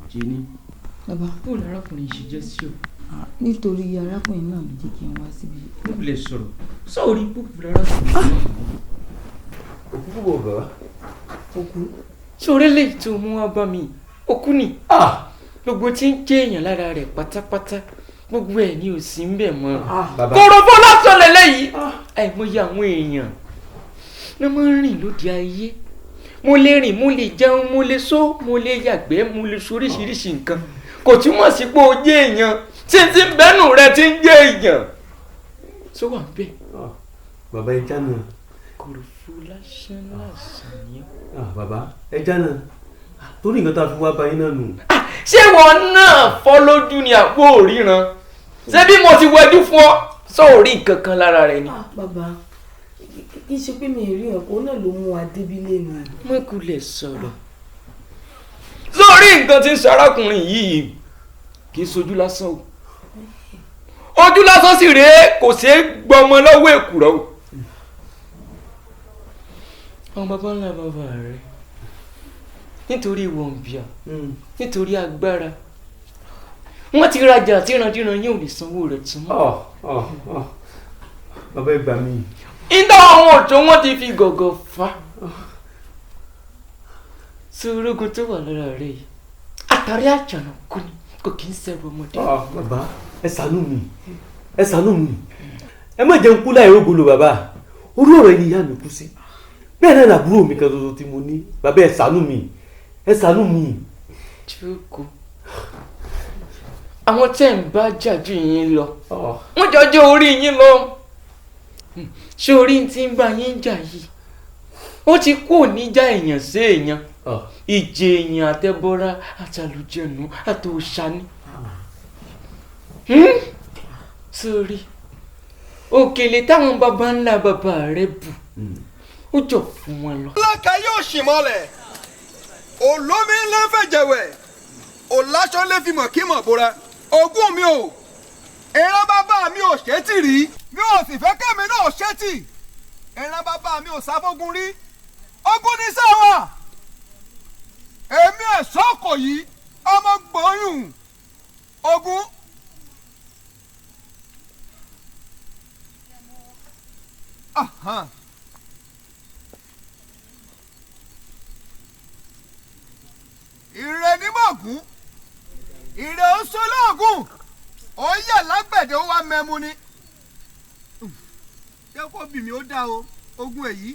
Jenny. Bàbá. Bóòlù arákùnrin ṣe jẹ́ sí o. Nítorí arákùnrin náà ló jẹ́ kí n wá síbi. Bóòlù lè sọ̀rọ̀. Sọ́ọ̀rí bóòlù arákùnrin náà. Òkú bò bàbá. Òkú. Ṣé lè tó mú wá bá mi? Òkú ni. Gbogbo tí ń jẹ́ èèyàn lára rẹ̀ pátápátá. Gbogbo ẹ̀ ni ò sí ń bẹ̀ mọ́. Kòròfó lásán lélẹ́yìí. Àìmọye àwọn èèyàn ló máa ń rìn lóde ayé. Mo lè rìn, mo lè jẹun, mo lè só, mo lè yàgbẹ́, mo lè soríṣiríṣi nǹkan. Kò túmọ̀ sí pé o jẹ́ èèyàn. Tí n ti bẹ́nu rẹ ti ń jẹ́ èèyàn. Sọ wà bẹ́ẹ̀. Bàbá ẹja náà. Kòròfó lásán lásán ni. Bàbá ẹja náà. Torí nǹkan tá a fi wá bá yín náà nù. Ṣé wọn náà fọ́ lójú ni àpò òríran? Ṣé bí mo ti wẹjú fún ọ? Sọ ò rí nǹkan kan lára rẹ ni. Bàbá kì í ṣe pé mi ì rí ọkọ náà ló mú adébílẹ̀ mi. Mo kò lè sọ̀rọ̀. Sórí nǹkan tí ń ṣe arákùnrin yìí kì í ṣojú lásán o. Ojú lásán sì rèé kò ṣeé gbọmọ lọ́wọ́ èkùrọ́ o. Àwọn bàbá ńlá bàbá rẹ nítorí wọ̀nbíà nítorí agbára wọ́n ti rajà tí ìrandíran yóò lè sanwó rẹ̀ tún. Bàbá ẹ gbà mí. Ìdá àwọn òjò wọn ti fi gọ̀gọ̀ fa. Sórógun tó wà lára rẹ̀ yìí àtàrí àjànàkú ni kò kí ń ṣẹ̀rù ọmọdé. Bàbá ẹ ṣàánú mi ẹ ṣàánú mi ẹ má jẹun kú láì rógolo bàbá orí ọ̀rọ̀ ẹni ìyá mi kú sí bẹ́ẹ̀ náà làbúrò mi kan tuntun tí mo ní bàbá ẹ ṣàánú mi ẹ ṣàánú mi. Jókòó àwọn tẹ́ ń bá jà ju yín lọ wọ́n jọjọ́ orí yín lọ ṣé orí tí ń bá yín jà yìí ó ti kú níjà èèyàn sí èèyàn ìjẹ èèyàn àtẹbọra àtàlùjẹnu àtòṣàní sórí òkèlè táwọn baba ńlá baba rẹ bù ó jọ fún wọn lọ. lákà yóò ṣì mọ́lẹ̀ olómi ńlá fẹ̀jẹ̀wẹ̀ òláṣọ lè fi mọ̀ kí mọ̀ bóra ogún mi ò ìran bàbá mi ò ṣètì rí mi ò sì fẹ́ kẹ́mi náà ṣètì ìran bàbá mi ò sáfógun rí ogún ní sáwà èmi ẹ̀ṣọ́ kò yí ọmọ gbóyún ogún. ìrè ní mọ̀gún ìrè ó sọlọ́ọ̀gùn ó yà lágbẹ̀dẹ ó wá mẹ́mu ni. jẹ́ kó bì mí ó dá o ogun èyí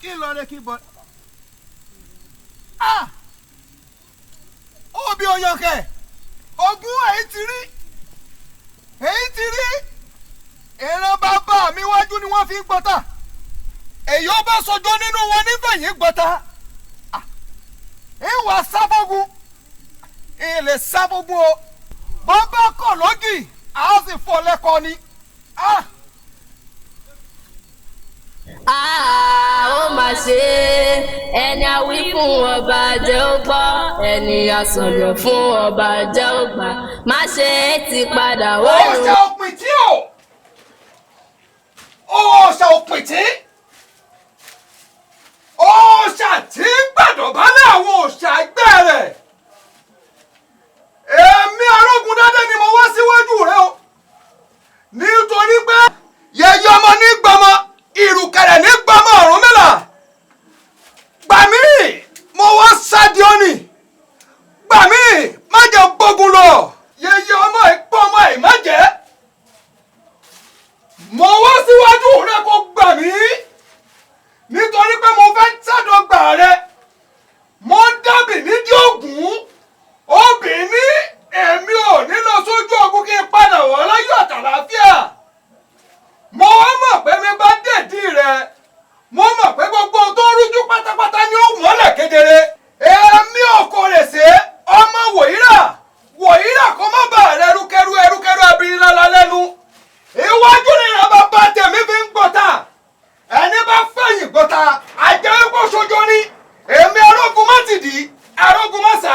kí n lọ rẹ kí n bọ. ó bí oyànkẹ́ ogun èyí ti rí ìran bàbá mi wájú ni wọ́n fi ń gbọ́ta èyí ó bá sọjọ́ nínú wọn nífẹ̀yìn gbọ́ta ìwà sábógun ilé sábógun o bàbá kọ̀ lọ́gì a sì fọ́ lẹ́kọ̀ọ́ ni. ó mà ṣe ẹni àwí fún ọba jẹ́ ó gbọ́ ẹni àsọ̀rọ̀ fún ọba jẹ́ ó gbà má ṣe ti padà wá. òòṣà òpìn tí òòṣà òpìn tí òòṣà tí gbàdọ̀bálẹ̀ àwọn òòṣà ẹgbẹ́ rẹ̀ èmi Arógundádé ni mo wá síwájú rẹ o nítorí pé yẹyẹ ọmọ ní gbọmọ ìrùkẹ̀rẹ̀ ní gbọmọ Ọ̀rúnmìlà. mo mọ̀ pé gbogbo ohun tó rújú pátápátá ni ó mọ́lẹ̀ kedere. èmi ò kò lè ṣe ọmọ wòyíra kó má bàa rẹ ẹrúkẹrú abirin lálá lẹ́nu. iwájú ni ìrànbá bá tèmi fi ń gbọ́ta ẹni bá fẹ̀yìn gbọ́ta àjẹ́ epo ṣojo ni èmi arógun má ti dì arógun má sá.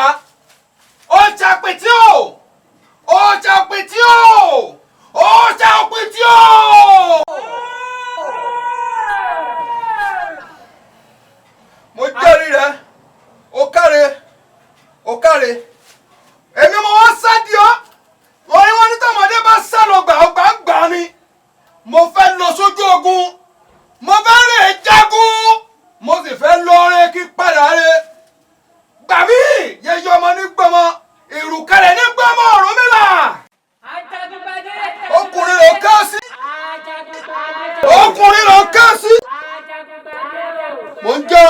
ọjà pìtì o ọjà pìtì o ọjà pìtì o. mo jẹ́rìí rẹ ó káre èmi mo wá sádi ọ́ wọ́n ní tọ́mọdé bá sá lọ gbà gbà ni mo fẹ́ lọ sójú ogun mo fẹ́ rè é jagun mo sì fẹ́ lọ rẹ kí padà rẹ gbà mí yẹyẹ ọmọ ní gbọmọ ìrùkẹ̀rẹ̀ ní gbọmọ Ọ̀rúnmìlà ọkùnrin ló ká sí mo ń jọ.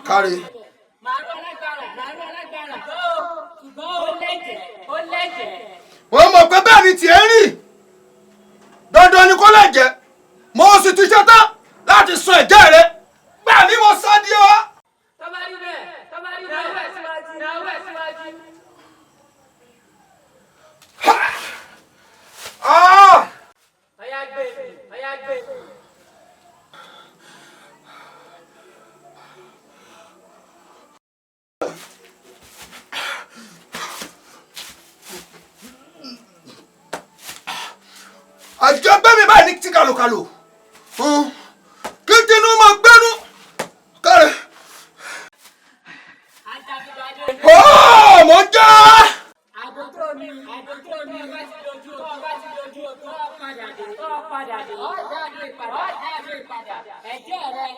kárí. wọ́n mọ̀ pé bẹ́ẹ̀ ni tiẹ̀ ń rí dandan ni kó lè jẹ́ mo sì ti ṣe tán láti sun ẹ̀jẹ̀ rẹ gbà mí mo sá di ọ. tọ́ba rí bẹ́ẹ̀ náwó ẹ̀ síwájú. ọ̀yá gbé. àjọ bẹ́ẹ̀ mi báyìí ní tí kàlùkàlù kí tinú máa gbẹ́nu kárẹ̀. mo ń jẹ́. àbótó mi bá ti dojú ọkọ padà dé ọ̀jáde padà ẹ̀jẹ̀ rẹ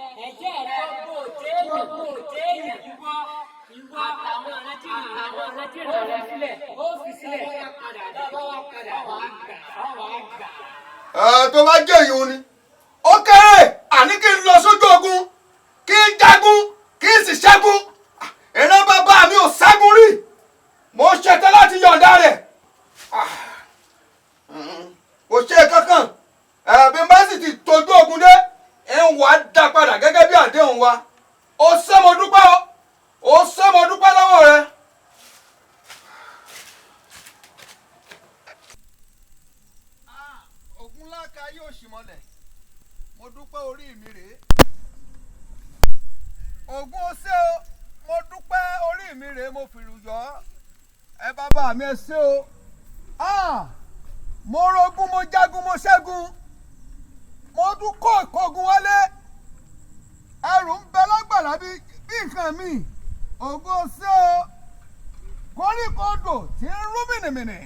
gbogbo téèyàn ìwọ àwọn ọ̀rẹ́jì rẹ sílẹ̀ ó fi sílẹ̀ lọ́wọ́ padà wà gbà. tó bá jẹ́ ìyún ni ó kéré àní kí n lọ sójú ogun kí n jagun kí n sì ṣẹ́gun ìran bàbá mi ò ṣẹ́gun rí mo ṣetán láti yọ̀ǹda rẹ̀ kò ṣe kankan bí bá sì ti tójú ogun dé ń wà á dá padà gẹ́gẹ́ bí àdéhùn wa ó ṣé mo dúpẹ́ lọ́wọ́ rẹ. Ògúnláka yóò ṣì mọ́lẹ̀ mo dúpẹ́ orí mi rèé Ògún ó ṣé o mo dúpẹ́ orí mi rèé mo fìlù yọ ẹ bàbá mi ẹ ṣé o mo rogún mo jagun mo ṣẹ́gun mo tún kó ìkógun wálé ẹrù ń bẹ lágbàlá bí nǹkan mi Ògún ó ṣé o koríkodò tí ń rú mìnìmìnì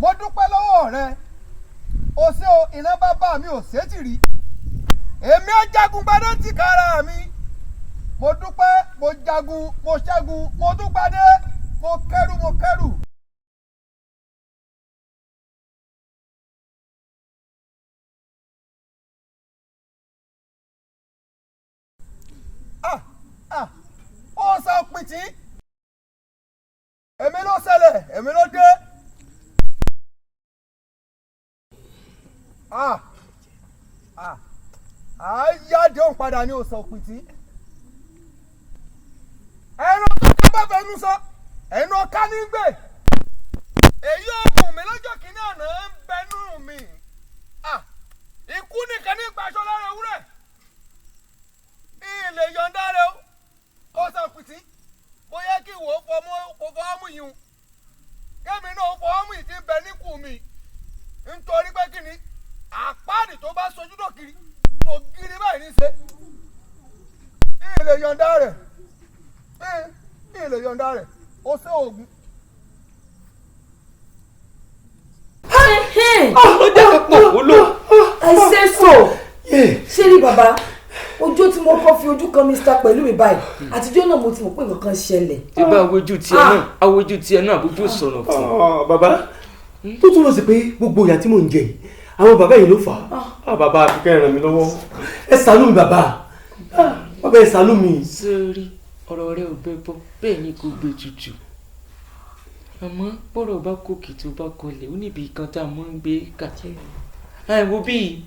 mo dúpẹ́ lọ́wọ́ rẹ o ṣé o ìran bàbá mi ò ṣètì rí èmi á jagun gbadé tì kára mi mo dúpẹ́ mo jagun mo ṣẹ́gun mo tún gbadé mo kẹ́rù. ó sọ pìtì èmi ló ṣẹlẹ̀ èmi ló dé. àyáde òun padà ní òsàn òpìtì ẹnu tó bá fẹnu sọ ẹnu ọ̀ká ní gbè èyí ọ̀gùn mi lọ́jọ́ kìíní àná ń bẹnu mi ikú nìkan ní ìpàṣọ lára ewúrẹ́ ilé yọ̀ǹda rẹ ó sọ òpìtì bóyá kí ìwò kò fọwọ́ mú yìí kémi náà fọwọ́ mú yìí ti bẹ níkù mi nítorí pé kí ni àpáàdì tó bá sojú dòkiri ògiri báyìí ní í ṣe ilé yọ̀ǹda rẹ̀ ó ṣe Ògún. ó jẹ́ pọ̀ wúlò. I say so. ṣé rí bàbá ojú tí mo kọ́ fi ojú kan Mr. Pẹ̀lúmi báyìí àtijọ́ náà mo ti mọ̀ pé nǹkan kan ṣẹlẹ̀. tí bá awojú tiẹ̀ náà bójú sọ̀rọ̀ fún un. bàbá tó túmọ̀ sí pé gbogbo ìyà tí mò ń jẹ yìí àwọn bàbá yìí ló fà á. bàbá àfikẹ́ ràn mí lọ́wọ́ ẹ ṣàánú mi bàbá ẹ ṣàánú mi. sórí ọ̀rọ̀ rẹ ò gbé bọ́ bẹ́ẹ̀ ni kò gbé tutù àmọ́ bọ́rọ̀ bá kòkè tó bá kọlẹ̀ ó níbi kan tá a mọ́ ń gbé kàtí. àìwò bíi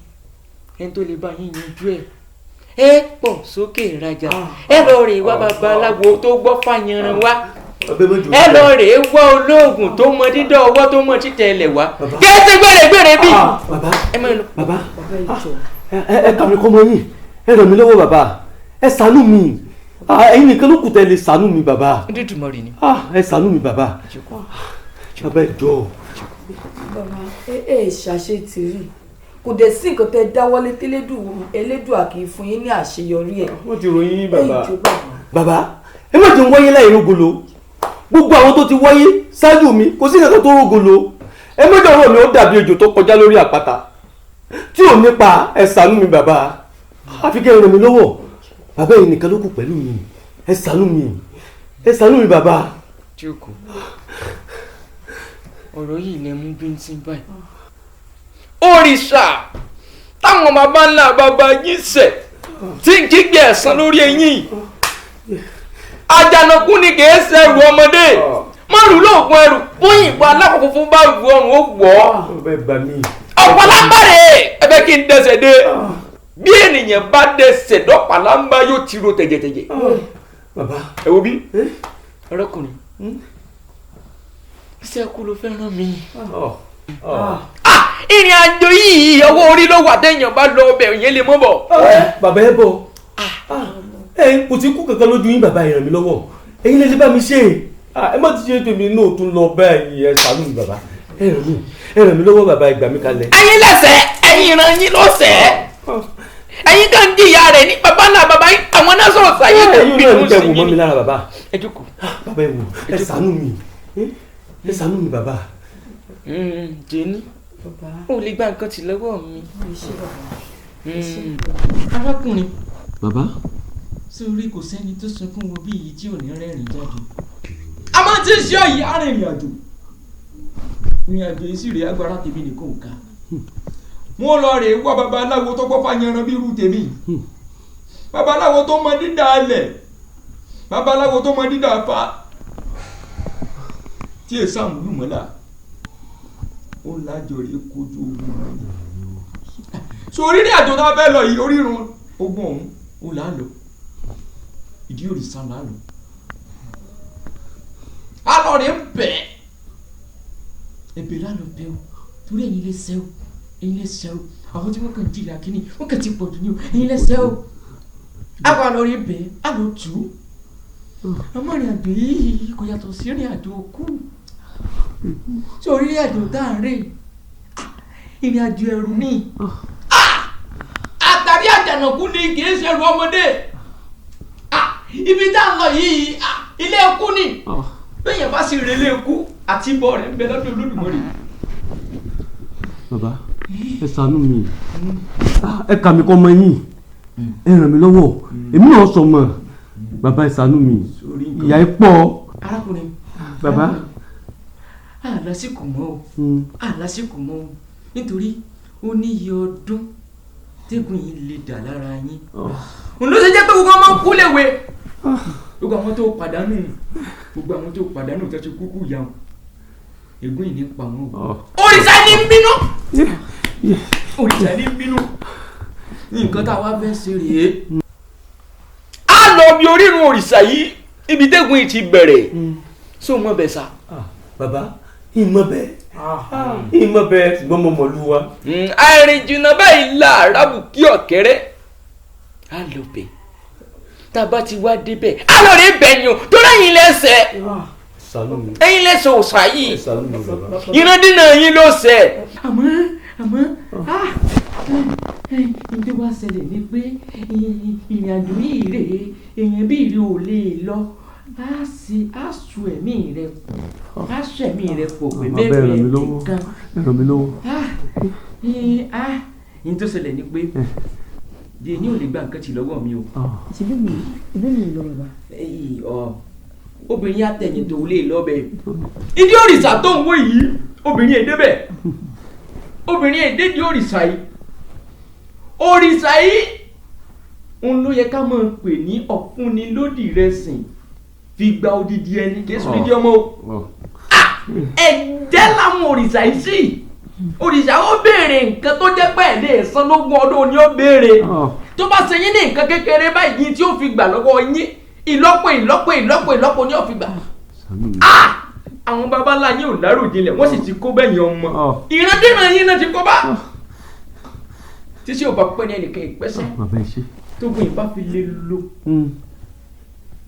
ẹni tó lè bá yín yanjú ẹ̀ ẹ pọ̀ sókè ìrajà ẹ lọ rè wá babaláwo tó gbọ́ fàyànràn wá ẹ lọ rè wá olóògùn tó mọ dídá ọwọ́ tó mọ títẹ̀ ẹlẹ̀ wá kéésì gbèrègbèrè bí. ẹ máa lọ. bàbá ẹ kàwé kọ́mọ yín ẹ ràn mí lọ́wọ́ bàbá ẹ ṣàánú mi ẹ̀yin nìkan ló kù tẹ́ lè ṣàánú mi bàbá. Olódùmarè ni. ẹ ṣàánú mi bàbá. bàbá ẹ jọ̀ọ́. bàbá ẹ ṣàṣetì rí kò dẹ̀ sí nǹkan tẹ́ dáwọ́lé Elédùà kì í fún yín ní àṣeyọrí ẹ̀. wọ́n ti ròyìn yín bàbá. bàbá ẹ má jẹun wáyé láì rógolo gbogbo àwọn tó ti wáyé ṣáájú mi kò sí nǹkan tó rógolo ẹ má jẹ́ ọ̀rọ̀ mi ó dàbí ejò tó kọjá lórí àpáta tí ò nípa ẹ ṣàánú mi bàbá àfi kẹ́ ẹ ràn mí lọ́wọ́ bàbá yìí nìkan ló kù pẹ̀lú mi ẹ ṣàánú mi bàbá. jókòó ọ̀rọ̀ yìí lẹ mú bí n ti báyìí. òrìṣà táwọn bàbá ńlá bàbá yín ṣẹ̀ tí ń kígbe ẹ̀san lórí eyín àjànàkú ni kì í ṣẹrù ọmọdé mọ́rù lóògùn ẹrù bóyá ìbọn aláwọ̀ funfun bá wù ọrùn ó wọ̀ ọ́. ọ̀pọ̀ lágbàrè ẹbẹ̀ kí n dẹsẹ̀ dé bí ènìyàn bá dẹsẹ̀ dọ́pàá lámbá yóò ti ro tẹ̀jẹ̀tẹ̀jẹ̀. ẹ wo bí ọ̀rẹ́kùnrin iṣẹ́ kú ló fẹ́ rán mi. ìrìn àjò yìí ọwọ́ orí ló wà téèyàn bá lọ ọbẹ̀ yẹn lè mọ́ bọ̀. bàbá ẹ bọ̀ kò sí kú kankan lójú yín bàbá ẹ ràn mí lọ́wọ́ ẹ̀yin lè bá mi ṣe ẹ má ti ṣe tèmi náà tún lọ báyìí ẹ ṣàánú mi bàbá ẹ ràn mí lọ́wọ́ bàbá ẹ gbà mí kalẹ̀. ẹ̀yin lẹ́sẹ̀ ẹ̀yin ìran yín lọ́sẹ̀ ẹ̀yin kan jìyà rẹ̀ ní bàbá náà bàbá àwọn náà sọ̀rọ̀ sáyé tẹ̀ ẹ̀yin náà ní tẹ̀ wò mọ́ mi lára bàbá. ẹ jókòó. bàbá ẹ wò ẹ ṣàánú mi bàbá. jẹ́ni o lè gba nǹkan tì lọ́wọ́ mi. arákùnrin. bàbá. sórí kò sẹ́ni tó sunkún wo bí èyí tí ò ní rẹ́rìn jáde. a máa ti ṣe ọ̀yì arìnrìn àjò ìrìn àjò yìí sì rèé agbára tèmi nìkan ò ká wọn lọ rèé wá babaláwo tó gbọ́ fàyànràn bí irú tèmi babaláwo tó mọ dídá alẹ̀ babaláwo tó mọ dídá afá tí è sàmúlù mọ́lá ó lájọ rèé kojú ogun rẹ̀ so orílẹ̀ àjò tá a fẹ́ lọ yìí orírun ogun ọ̀hún ó là á lọ ìdí òrìṣà là á lọ alọ rẹ̀ ń bẹ̀ ẹ̀bẹ̀ lánàá bẹ̀ o torí ẹ̀yin lè sẹ́ o ẹ̀yin lè sẹ́ o àwọn tí wọ́n kàn jìnnà kínní wọ́n kàn ti pọ̀ jù ní o ẹ̀yin lè sẹ́ o àwọn alọ rẹ̀ bẹ̀ alọ tù ú àmọ́ ìrìn àjò yìí kò yàtọ̀ sí ìrìn àjò òkú tí orílẹ̀ àjò tá à ń rè ìrìn àjò ẹ̀rù ni àtàrí àjànàkú ni kì í ṣe ẹrù ọmọdé ibi tá à ń lọ yìí ilé ẹkú ni bẹ́ẹ̀yàn bá sì rè ilé ẹkú àti ibọ̀ rẹ̀ ń bẹ lọ́dọ̀ Olódùmarè. bàbá ẹ ṣàánú mi ẹ kà mí kọ́ ọmọ yín ẹ ràn mí lọ́wọ́ èmi náà sọ mọ́ bàbá ẹ ṣàánú mi ìyà ẹ pọ̀. arákùnrin bàbá. àlásìkò mọ́ o àlásìkò mọ́ o nítorí ó ní iye ọdún tẹ́gùn yìí lè dà lára yín òun ló ṣe jẹ́ pé gbogbo ọmọ kú léwe gbogbo àwọn tó pàdánù tó ti kúkú yà wọn ègún yìí ní pa wọn o. òrìṣà ní bínú òrìṣà ní bínú nǹkan tá a wá fẹ́ ṣe rèé. a lọ bí orírun òrìṣà yìí ibi tẹ́gùn yìí ti bẹ̀rẹ̀ sóò mọ̀ bẹ́ẹ̀ sá. bàbá ìmọ̀ bẹ́ẹ̀ ṣùgbọ́n mo mọ̀ lù wá. àìrìn jìnnà báyìí là rábù kí ọ̀kẹ́rẹ́ á lọ bẹ̀ tá a bá ti wá débẹ̀ á lọ rí bẹ̀yìn o tó lẹ́yìn lẹ́sẹ̀ ẹ̀yìn lẹ́sẹ̀ òòṣà yìí ìrandínà yín ló ṣẹ̀. àmọ́ ìdí wá ṣẹlẹ̀ ni pé ìrìn àjò yìí rèé èèyàn bí ìrìn ò lè lọ á sùn ẹ̀mí rẹ̀ pọ̀ á sùn ẹ̀mí rẹ̀ pọ̀ pé mẹ́rin nìkan. ẹ̀rọ mi lọ́wọ́. yín tó ṣẹlẹ̀ ni pé díẹ̀ ní ò lè gba nǹkan tì lọ́wọ́ mi o. ìbí mi lọ bàbá. obìnrin àtẹ̀yìn tó lè lọ́bẹ̀. ìdí òrìṣà tó ń wò yìí obìnrin èdè bẹ̀ obìnrin èdè di òrìṣà yìí òrìṣà yìí ń ló yẹ ká máa pè ní ọ̀fúnni lódì rẹ̀ sìn fi gba odidi ẹni kí èso dídí ọmọ o. ẹ̀jẹ̀ làwọn òrìṣà yìí sí òrìṣà ó béèrè nǹkan tó jẹ́ pé ẹ̀ lè san lógún ọdún ni ó béèrè tó bá ṣe yín ní nǹkan kékeré báyìí tí ó fi gbà lọ́wọ́ yín ìlọ́po ni ó fi gbà. Àwọn baba ńlá yín ò láròjinlẹ̀ wọ́n sì ti kó bẹ́yìn ọmọ ìrandíran yín náà ti kó bá tíṣe ò bá pẹ́ ní ẹnìkan ìpẹ́sẹ̀ tó gbé ìbá fi lè lo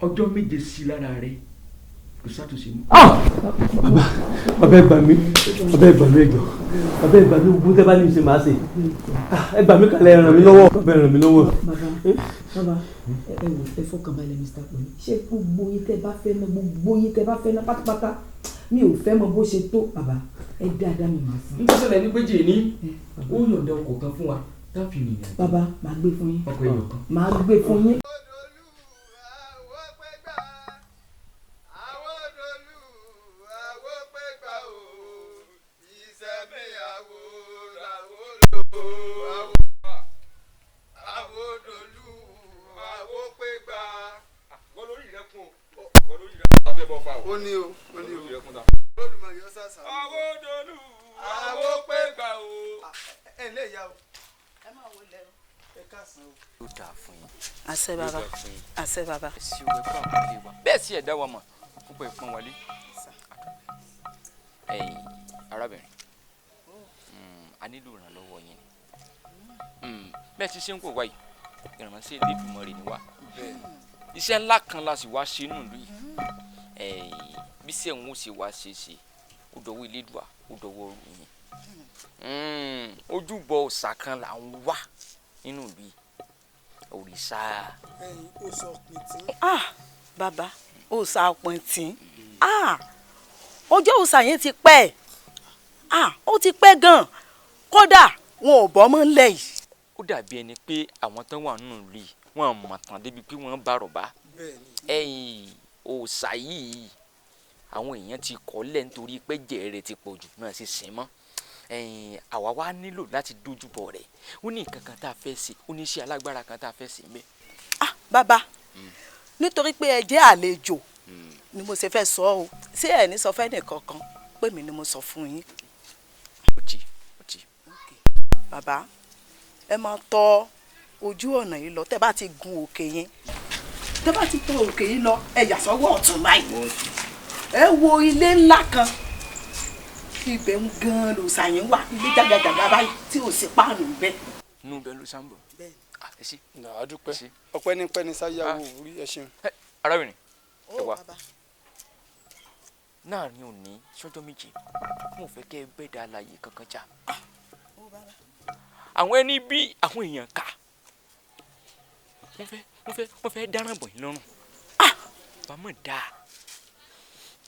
ọjọ́ 7 sí lára rẹ̀ kò sátúnṣe mú. Bàbá ẹ gbà mí ẹjọ́ bàbá ẹ gbà mí gbogbo tẹ́ bá ní ṣe máa ṣe ẹ gbà mí kalẹ̀ ẹ ràn mí lọ́wọ́ bàbá ẹ ràn mí lọ́wọ́. Bàbá ẹ fọkàn balẹ̀ Mr. Pẹ̀lú ṣé gbogbo yín tẹ́ bá fẹ́ ná pátápátá mi ò fẹ́ mọ bó ṣe tó bàbá ẹ dáadáa mi máa fún. n tó ṣẹlẹ̀ ní péjì ní ó yọ̀ǹda ọkọ̀ kan fún wa táfi nìyẹn. Bàbá máa gbé fún yín. ọkọ̀ èèyàn kan. máa gbé fún yín. ó ní o Olódùmarè ó sàṣà. Àwòdolú àwòpégbà o. ẹ ǹlẹ́ ìyá o ẹ máa wọlé o ẹ káàsán o. ó dáa fún yín. àṣẹ bàbá àṣẹ bàbá. ẹ sì wẹ fún àwọn ilé wa bẹ́ẹ̀ sì ẹ̀dá wa mọ̀ púpọ̀ ìpọ́n wọlé. ẹ̀yin arábìnrin a nílò ìrànlọ́wọ́ yín ni bẹ́ẹ̀ ti ṣe ń kó wáyé ìrànṣẹ́ Elédùmarè ni wá iṣẹ́ ńlá kan la sì wá ṣe nùlú yìí bí sẹ́wọ̀n ó ṣe wá ṣe ó dọ̀wọ́ Elédùà ó dọ̀wọ́ yín ojúbọ òòṣà kan là ń wá nínú ìlú yìí òrìṣà. òòṣà ọ̀pìntìn. bàbá òòṣà ọ̀pìntìn ọjọ́ òòṣà yẹn ti pẹ́ ó ti pẹ́ gan-an kódà wọn ò bọ́ mọ́ ńlẹ̀ yìí. ó dàbí ẹni pé àwọn tó wà nínú ìlú yìí wọn mọ̀ tán débi pé wọ́n bá rọ̀bá ẹ̀yìn òòṣà yìí àwọn èèyàn ti kọ́lẹ̀ nítorí pé jẹ̀rẹ̀ ti pọ̀ jù náà sì sìn mọ́ àwa wá nílò láti dojúbọ rẹ̀ ó ní nǹkan kan tá a fẹ́ ṣe ó ní iṣẹ́ alágbára kan tá a fẹ́ ṣe mẹ́. bàbá nítorí pé ẹ jẹ́ àlejò ni mo ṣe fẹ́ sọ ọ́ ṣé ẹ̀ ní sọ fẹ́ nìkan kan pé mi ni mo sọ fún yín. ó ti. bàbá ẹ máa tọ ojú ọ̀nà yìí lọ tẹ́ bá ti gun òkè yẹn tẹ́ bá ti tọ òkè yìí lọ ẹ yà sọ́wọ́ ọ̀tún báyìí ẹ wo ilé ńlá kan ibẹ̀ ń gan ló ṣàyẹn wà ilé jàgàjàgà báyìí tí ò sí páànù bẹ́ẹ̀. inú bẹ́ẹ̀ ló sáńbọ̀. ẹ ṣe. àdúpẹ́ ọpẹ́ ní pẹ́ ní sáyàwó orí ẹ ṣeun. arábìnrin ẹ wá láàrin òní sọ́jọ́ méje mo fẹ́ kẹ́ ẹ bẹ́ẹ̀ dá àlàyé kankan jà àwọn ẹni bí àwọn èèyàn kà wọ́n fẹ́ dáràn bọ̀ yín lọ́rùn bámọ̀ dáa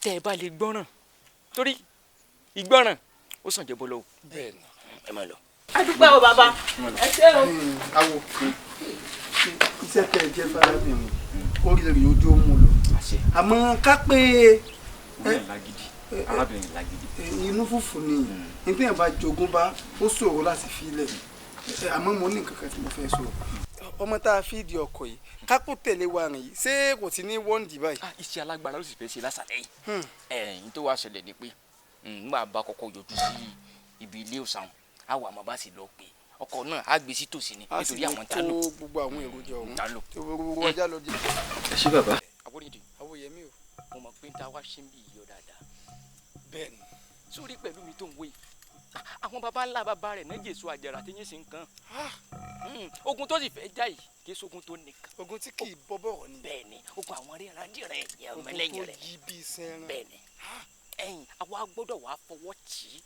tẹ́ ẹ bá lè gbọ́ràn torí ìgbọ́ràn ó sàn jẹ́ bọ́lọ́ o ẹ máa lọ. adúpẹ́ o bàbá ẹ ṣé o. awo iṣẹ́ tẹ̀ jẹ́ fárábìnrin oríire ojú ó mú lọ àmọ́ ká pé arábìnrin lágídí inú fùfù ni nítorí ẹ̀ bá jogún bá ó ṣòro láti fi ilẹ̀ àmọ́ mo ní nǹkan kan tí mo fẹ́ sọ. ọmọ tá a fi di ọkọ̀ yìí kápò tẹ̀lé wa rìn yìí ṣé kò ti ní wọ́ǹdì báyìí. iṣẹ́ alágbára ló sì fẹ́ ṣe lásàlẹ̀ yìí ẹ̀yìn tó wá ṣẹlẹ̀ ni pé nígbà bá kọ́kọ́ yọjú sí ibi ilé òsàn àwọn àmọ́ bá sì lọ pé ọkọ̀ náà á gbé sí tòsí ni nítorí àwọn tá lò. a sì lè kó gbogbo àwọn èròjà ọ̀hún tá lò. gbogbo ọjà lọ di. ẹ ṣé bàbá. àbúrìdì àwòyẹmí o. mo mọ̀ pé ń ta wá ṣe ń bí iyọ̀ dáadáa. bẹ́ẹ̀ni. sórí pẹ̀lú mi tó ń wé àwọn baba ńlá baba rẹ̀ náà jésù àjàrà tí yín sì ń kan ogun tó sì fẹ́ já yìí kí sógun tó nìkan. ogun tí kì í bọ́ bọ̀rọ̀ ni. bẹ́ẹ̀ni ogun àwọn ríran dìrẹ̀ yẹn ọmọlẹ́yìn rẹ̀. ogun tó yí bí sẹ́ran. bẹ́ẹ̀ni ẹ̀yin àwa gbọ́dọ̀ wàá fọwọ́ tì í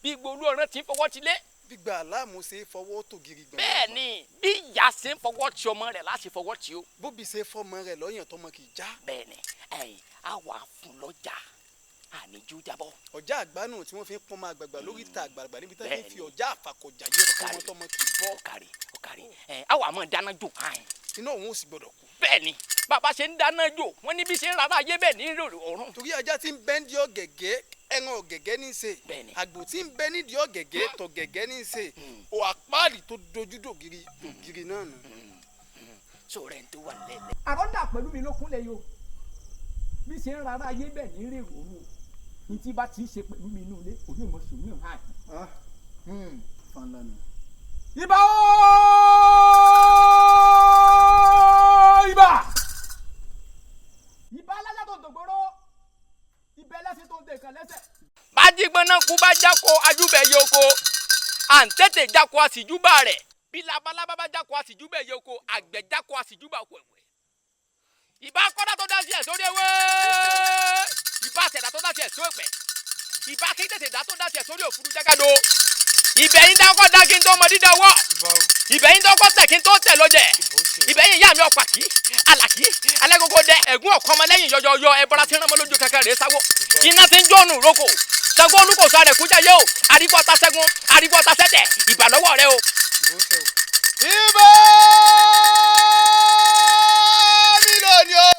bí gbogbo ọ̀ràn tí ń fọwọ́ ti lé. gbígba aláàmú ṣe fọwọ́ tó gírí gbọ̀n. bẹ́ẹ̀ni bí ìyá ṣe ń fọwọ́ ti ọmọ rẹ̀ láti fọwọ́ tì ó. bóbi ṣe fọmọ rẹ̀ lọ́yàn tọmọ kì í já. bẹ́ẹ̀ni ẹ̀yin àwa fún lọ́jà àníjú jábọ̀. ọjà àgbánù tí wọ́n fi ń pọ́n máa gbàgbà lórí ìta àgbàgbà níbi tí wọ́n fi ọjà àfàkọ̀jà yẹ fún wọn tọmọ kì í bọ́. ọ̀kàrí àwa máa dáná jò káyìn. iná òun ò sì gbọdọ̀ kú. bẹ́ẹ̀ni bàbá ṣe ń dáná jò wọ́n ní bí ṣe ń rárá ayé bẹ́ẹ̀ ní ìròrò ọ̀run. torí ajá tí ń bẹ́ ní ọ̀gẹ̀gẹ̀ ẹran ọ̀gẹ̀gẹ̀ ní í ṣe àgbò tí ń bẹ́ nídìí ọ̀gẹ̀gẹ̀ tọ̀gẹ̀gẹ̀ ní í ṣe ò àpáàlì tó dojú dògiri náà nù. sọ̀rọ̀ ẹ̀ ń tó wà lẹ́lẹ̀. àròdà pẹ̀lú mi ló kúnlẹ̀ yìí o bí ṣe ń rárá ayé bẹ́ẹ̀ ní ìròrò ní tí bá ti ń ṣe pẹ̀lú mi inú ilé òní ìmọ̀ ṣòwò náà hàn. fanlanu. ibà ibà ibà alájà tó ń dògbòrò ibẹ̀ lẹ́sìn tó ń dè kan lẹ́sẹ̀. bájígbọ́nà kú bá jákò ajúbẹ̀ yoko à ń tètè jákò àsìjúbà rẹ̀ bí labalábá bá jákò àsìjúbẹ̀ yoko àgbẹ̀ jákò àsìjúbà wẹ̀wẹ̀. ìbá kọ́dá tó dá sí ẹ̀ sórí ewé ìbá tẹ̀dá tó dá sí ẹ̀ sórí ẹ̀pẹ̀ ìbá kí tètè dá tó dá sí ẹ̀ sórí òfurufú jágàdo ìbẹ̀yìn dákọ́ dá kí n tó mọ dídá wọ́ ìbẹ̀yìn dákọ́ tẹ̀ kí n tó tẹ̀ lọ́jẹ̀ ìbẹ̀yìn ìyá mi ọ̀pàkì alàkì alẹ́gbogbo dẹ ẹ̀gún ọ̀kọ́mọlẹ́yìn yọyọyọ ẹ̀bọra tí ń rán mọ́ lójú kankan rẹ̀ sáwọ́ iná tí ń jóònù roko Ṣàngó olúkòso rẹ̀ kújà yé o àríkọ́ ta ṣẹ́gun àríkọ́ ta ṣẹ́tẹ̀ ìbàlọ́wọ́ rẹ o. ibà mi lónìí o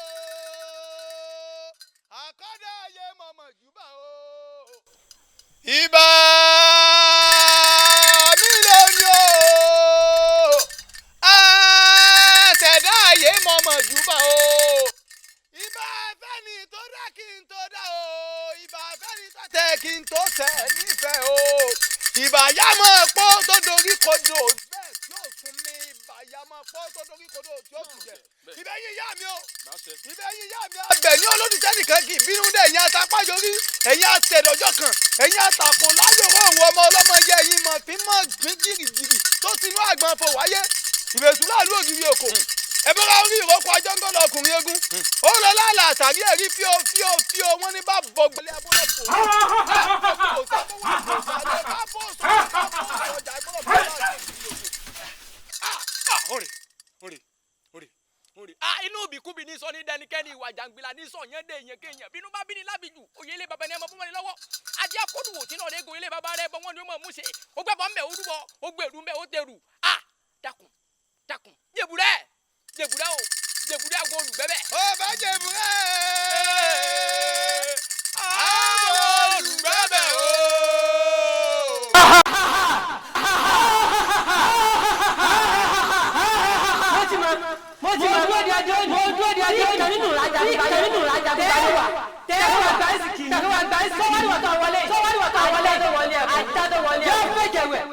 àkọ́dá ayé mọ̀mọ́ jùbà o ibà mi lónìí o àṣẹ̀dá ayé mọ̀mọ́ jùbà o ibà fẹ́ni tó dá kí n tó dá o ibà fẹ́ni tó tẹ̀ kí n tó tẹ̀ nífẹ̀ẹ́ o ìbà yá mọ̀ pọ́ tó dorí kodò bẹ́ẹ̀ tí ó fún mi ìbà yá mọ̀ pọ́ tó dorí kodò tí ó tù jẹ ìbẹ̀yìn ìyá mi o ìbẹ̀yìn ìyá mi abẹ ní olódùsẹ́ nìkan kì í bínú dé ẹ̀yin atapájọrí ẹ̀yin àtẹ̀dọ̀jọ́ kan ẹ̀yin àtàkùn láyòrò òun ọmọ ọlọ́mọ yẹ ẹ̀yin mọ̀ fi mọ̀ gbín jìrìjìrì tó tinú àgbọn fò wáyé ìrèsù láàlú ògiri òkò ẹ̀bọ́ra orí ìrókò ajọ́ ń gbọ́dọ̀ ọkùnrin ogun ó lọ láàlà àtàrí ẹ̀rí fíò wọ́n ní bá bọ̀ gbẹlẹ́ abúlé fò inú bìkúbi ní sọ ní dẹnikẹ́ni ìwà jàǹgbìlà ní sọ yẹn dé èèyàn kéèyàn bínú bá bí ní lábìjù òye ilé baba ni ẹ mọ fún wọn lọ́wọ́ ajé akódùwò tí náà lẹ́gùn ilé baba rẹ bọ wọn ni ó mọ̀ mú ṣe ó gbẹ́bọ̀ ń bẹ̀ ó rúbọ ó gbèrú ń bẹ̀ ó tẹrù dákun jèbùrẹ́ o jèbùrẹ́ àgọ́ olùgbẹ́bẹ̀. ó bá jèbùrẹ́ àgọ́ olùgbẹ́bẹ̀ o. mo dúró di ajé ìkà nínú ìrajà mi wà tẹ́wọ́ gba ìsìkì sọ́wọ́dì wọ̀tọ̀ wọlé àjádọ́ wọlé yóò fẹ́jẹ̀wẹ̀.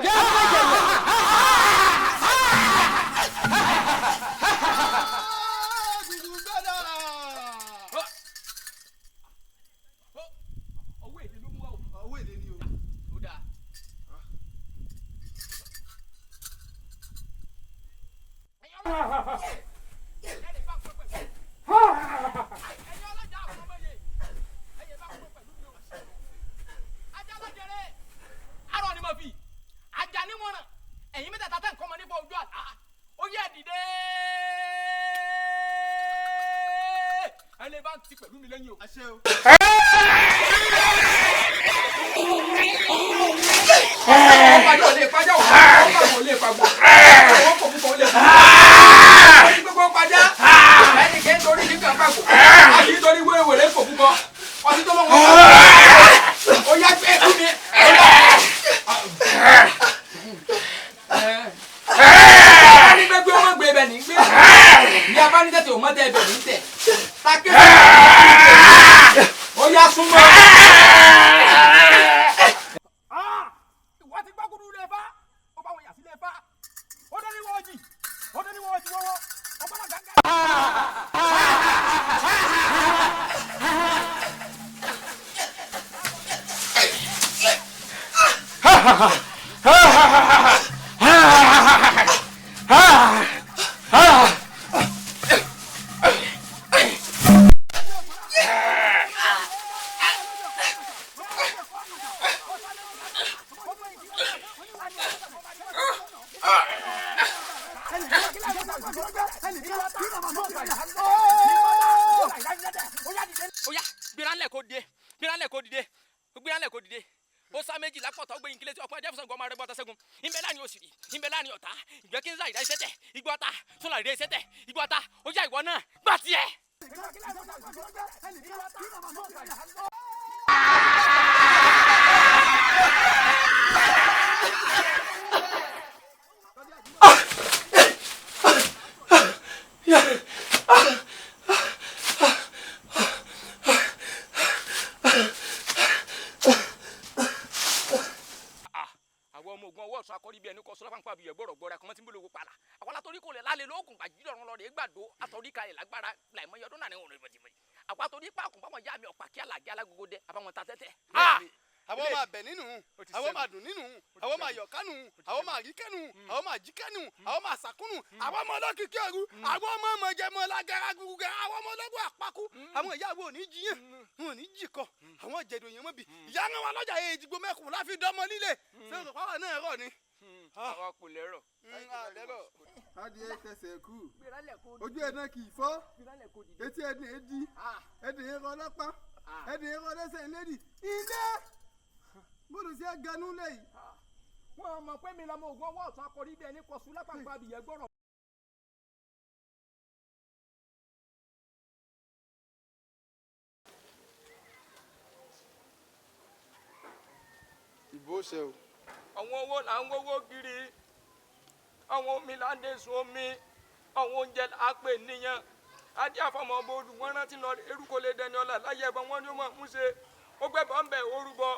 akọ́rí bí ẹni kọ́ sọ́lá pàǹpà bí ẹ̀gbọ́rọ̀ gbọ́ra kọ́mọ́tì ń bolo owó pààlà àwọn alátorí kò lè lálẹ́ lóògùn gbàjú lọ́rùn lọ́rẹ̀ gbàdó àtọ́rí kalẹ̀ lágbára láìmọ́ yọdún náà ní òun ìbọ̀dìmọ̀ àwọn àtọ́rí pààkùn pàmò yá mi ọ̀pá kí alàgé alágogo dẹ àbáwọn ta tẹ́tẹ́. àwọn máa bẹ̀ nínú àwọn máa dùn nínú àwọn máa yọ̀ kánú àwọn máa rí kẹ́nu àwọn máa jí kẹ́nu àwọn máa sàkúnù àwọn ọmọ ọlọ́kìkí ẹ̀rú àwọn ọmọ ọmọjẹmọ lágara gbùgbẹ àwọn ọmọ ọlọ́gbọ̀ àpákú àwọn ìyàwó òní jiyàn wọn ò ní jìkọ àwọn jẹ̀dọ̀ yẹn mọ́ bi ìyá ń wá lọ́jà yẹn ìdìgbò mẹ́kùn láfi dánmọ líle sọ̀rọ̀ pàwọn náà rọ̀ ni. àwa kò lẹ́rọ̀. adìẹ tẹsẹ̀ kú ojú ẹ̀ náà kì í fọ́ etí ẹ̀dín èdí ẹ̀dín ẹ̀rọ ọlọ́pàá ẹ̀dín ẹ̀rọ ọlẹ́sẹ̀ ńlẹ́dì ilé bóòlù sí ẹganú lẹ́yìn. wọn mọ̀ pé mi lọmọ ògùn ọwọ́ ọ̀tún akọrí bí ẹni kọ sùn lápapọ̀ abìyẹ gbọ́rọ̀. ìbò ṣe o. àwọn owó là ń wówó kiri àwọn omi là ń dé sun omi àwọn oúnjẹ là á pè níyàn adé àfọmọ bòdù wọn rántí lọ eruko lè dẹni ọlà láyé ẹbọ wọn ni ó máa mú ṣe ó gbẹbọ ń bẹ orúbọ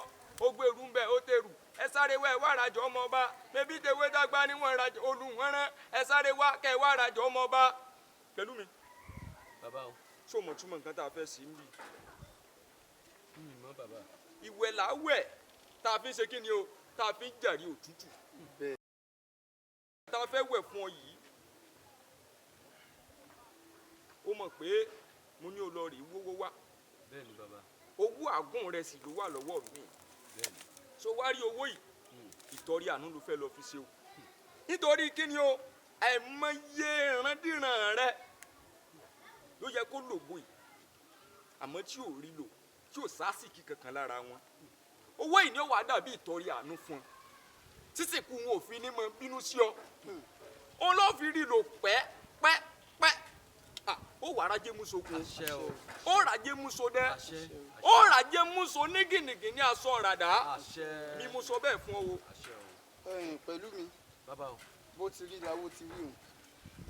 ó gbèrú ń bẹ ó tèrú ẹ sáré wá ẹ wá rajọ ọmọ ọba bẹbí tewé dàgbà níwọn rajọ olùwọ̀nrán ẹ sáré wá kẹ ẹ wá rajọ ọmọ ọba. pẹ̀lú mi bàbá o ṣó mọ̀ túmọ̀ nǹkan tá a fẹ́ sí ń bì. mọ bàbá. ìwẹ̀ là á wẹ̀ tá a fi ń ṣe kí ni o tá a fi ń jàrí òtútù. tá a fẹ́ wẹ̀ fún ọ yìí ó mọ̀ pé mo ní olórí wówó wá. bẹ́ẹ̀ni bàbá. owó àgùn rẹ̀ sì ló wà lọ́wọ́ mi. bẹ́ẹ̀ni. so wá rí owó yìí ìtọ́rí àánú ló fẹ́ lọ fi ṣe o. nítorí kí ni o àìmọye ìrandíran rẹ ló yẹ kó lògbó yìí àmọ́ tí ò rí lò tí ò sásìkì kankan lára wọn. owó yìí ni ó wàá dàbí ìtọ́rí àánú fún ọ sísìnkú wọn ò fi ní mọ bínú sí ọ. òun ló fi rí lò pẹ́pẹ́ ó wà rajé muso kun ó rajé muso dẹ ó rajé muso nígìnìgì ní aṣọ ràdá mi mo sọ bẹ́ẹ̀ fún ọ o. pẹ̀lú mi bàbá o bó ti rí làwọn ti rí o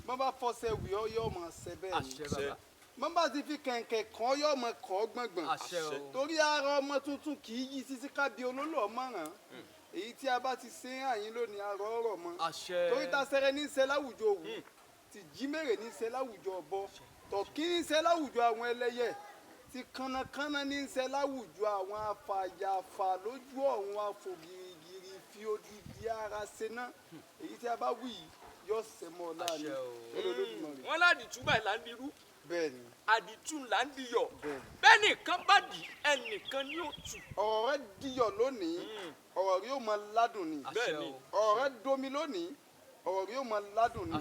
bọ́n bá fọ́sẹ̀ wì ọ́ yọ ọmọ ṣẹ bẹ́ẹ̀ ni bọ́n bá ti fi kẹ̀kẹ́ kàn yọ ọmọ kàn gbọ̀ngbọ̀n torí ara ọmọ tuntun kì í yí sísí kábí olólò ọmọràn èyí tí a bá ti ṣe àyín lónìí arọ ọ̀rọ̀ mọ́ torí ta sẹ́rẹ́ ní í ṣe láwùjọ òwú ti jí mèrè ní í ṣe láwùjọ ọ̀bọ tọ̀kí ní í ṣe láwùjọ àwọn ẹlẹ́yẹ ti kànnàkànnà ní í ṣe láwùjọ àwọn afàyàfà lójú ọ̀run afògìrìgìrì fi odidi ara ṣe náà èyí tí a bá wí yìí yóò ṣe mọ́ láàánú olólùmọ̀rẹ́. wọ́n ládìtú báyìí là ń dirú bẹ́ẹ̀ni àdìtú là ń diyọ̀ bẹ́ẹ̀ nìkan bá di ẹnìkan ní òtù. ọ̀rọ̀ rẹ diyọ̀ lónìí ọ̀rọ̀ rí ó máa ládùn ni ọ̀rọ̀ rẹ domi lónìí ọ̀rọ̀ rí ó máa ládùn ni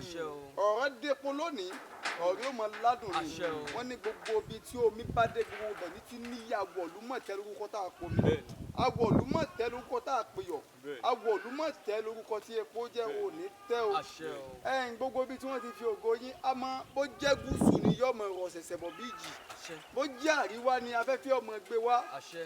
ọ̀rọ̀ rẹ depo lónìí ọ̀rọ̀ rí ó máa ládùn ni wọ́n ní gbogbo ibi tí omi bá dé gbogbo ibẹ̀ ní ti ní àwọ̀ olúmọ̀tẹ́ lórúkọ tá a pò mí àwọ̀ olúmọ̀tẹ́ lórúkọ tá a pè yọ̀ àwọ̀ olúmọ̀tẹ́ lórúkọ tí epo jẹ́ òní tẹ́ o ẹ̀yìn gbogbo ibi tí wọ́n ti fi ògo yín àmọ́ bó jẹ́ gúúsù ni yọ̀mọ̀ ọ̀rọ̀ ṣẹ̀ṣẹ̀ bọ̀ bíjì bó jẹ́ àríwá ni afẹ́fẹ́ ọmọ gbé wá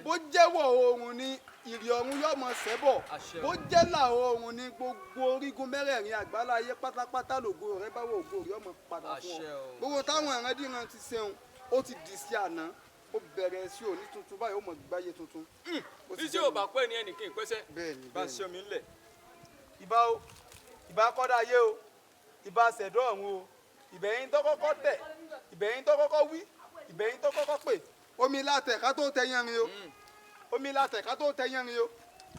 bó jẹ́ wọ̀ oòrùn ni ìrì ọ̀run yọ̀mọ̀ sẹ́bọ̀ bó jẹ́ là oòrùn ni gbogbo orígun mẹ́rẹ̀ẹ̀rin àgbáláyé pátápátá lògo rẹ bá wọ ògo rẹ ọmọ padà fún ọ gbogbo táwọn ìrandíran ti ṣeun ó ti dì sí àná ó bẹ̀rẹ̀ sí òní tuntun báyìí ó mọ̀ gbáyé tuntun. iṣẹ́ ò bá pẹ́ ní ẹnìkan ìpẹ́sẹ̀ bá ṣe omi ńlẹ̀. ìbá o ìbá kọ́dá ayé o ìbá ṣẹ̀dọ́ ọ̀run o ìbẹ̀yìn tó kọ́kọ́ tẹ̀ ìbẹ̀yìn tó kọ́kọ́ wí ìbẹ̀yìn tó kọ́kọ́ pè omi látẹ̀ ká tó tẹ yẹn rin o omi látẹ̀ ká tó tẹ yẹn rin o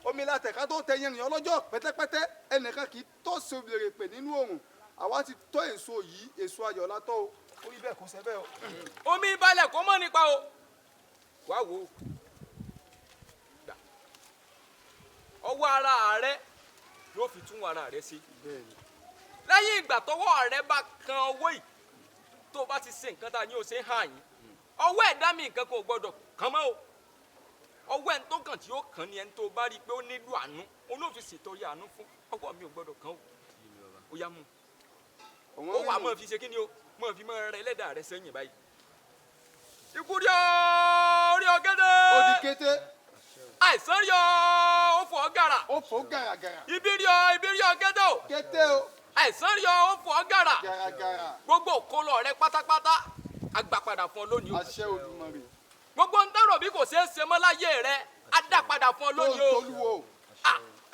omi látẹ̀ ká tó tẹ yẹn rin ọlọ́jọ́ pẹ́tẹ́pẹ́tẹ́ ẹnìkan kì í tó ṣe obìnrin pè nínú òrùn àwa ti tọ́ èso yìí èso ayọ̀ látọ́ o ó yí bẹ́ẹ̀ kó ṣe bẹ́ẹ̀ o. omi balẹ̀ kó mọ̀ nípa o wá wò ó gbà ọwọ́ ara rẹ ló fi tún ara rẹ ṣe lẹ́yìn ìgbà tọwọ́ rẹ bá kan owó yìí tó o bá ti ṣe nǹkan tá a ní o ṣe ń hàn yín ọwọ́ ẹ̀dá mi nǹkan kò gbọ́dọ̀ kàn mọ́ o ọwọ́ ẹni tó kàn tí ó kàn ní ẹni tó bá rí i pé ó nílò àánú olóòfin ṣètọ́rí àánú fún ọwọ́ mi ò gbọ́dọ̀ kàn ó yá mú ó wà mọ́ fi ṣe kí ni o mọ́ fi mọ́ rẹ ẹlẹ́dàá rẹ sẹ́yìn báyìí. ikú rí ọ rí ọ gẹ́dẹ́. ó di kété. àìsàn rí ọ ó fò ọ gàrà. ó fò ó gàràgàrà. ibi rí ọ gẹ́dẹ́ o. kété o. àìsàn rí ọ ó fò ọ gàrà. gàràgàrà. gbogbo òkolo rẹ pátápátá àgbà padà fún ọ lónìí o. àṣẹ Olódùmarè. gbogbo ń dárò bí kò ṣeé ṣe mọ́ láyé rẹ á dá padà fún ọ lónìí o. olúwo.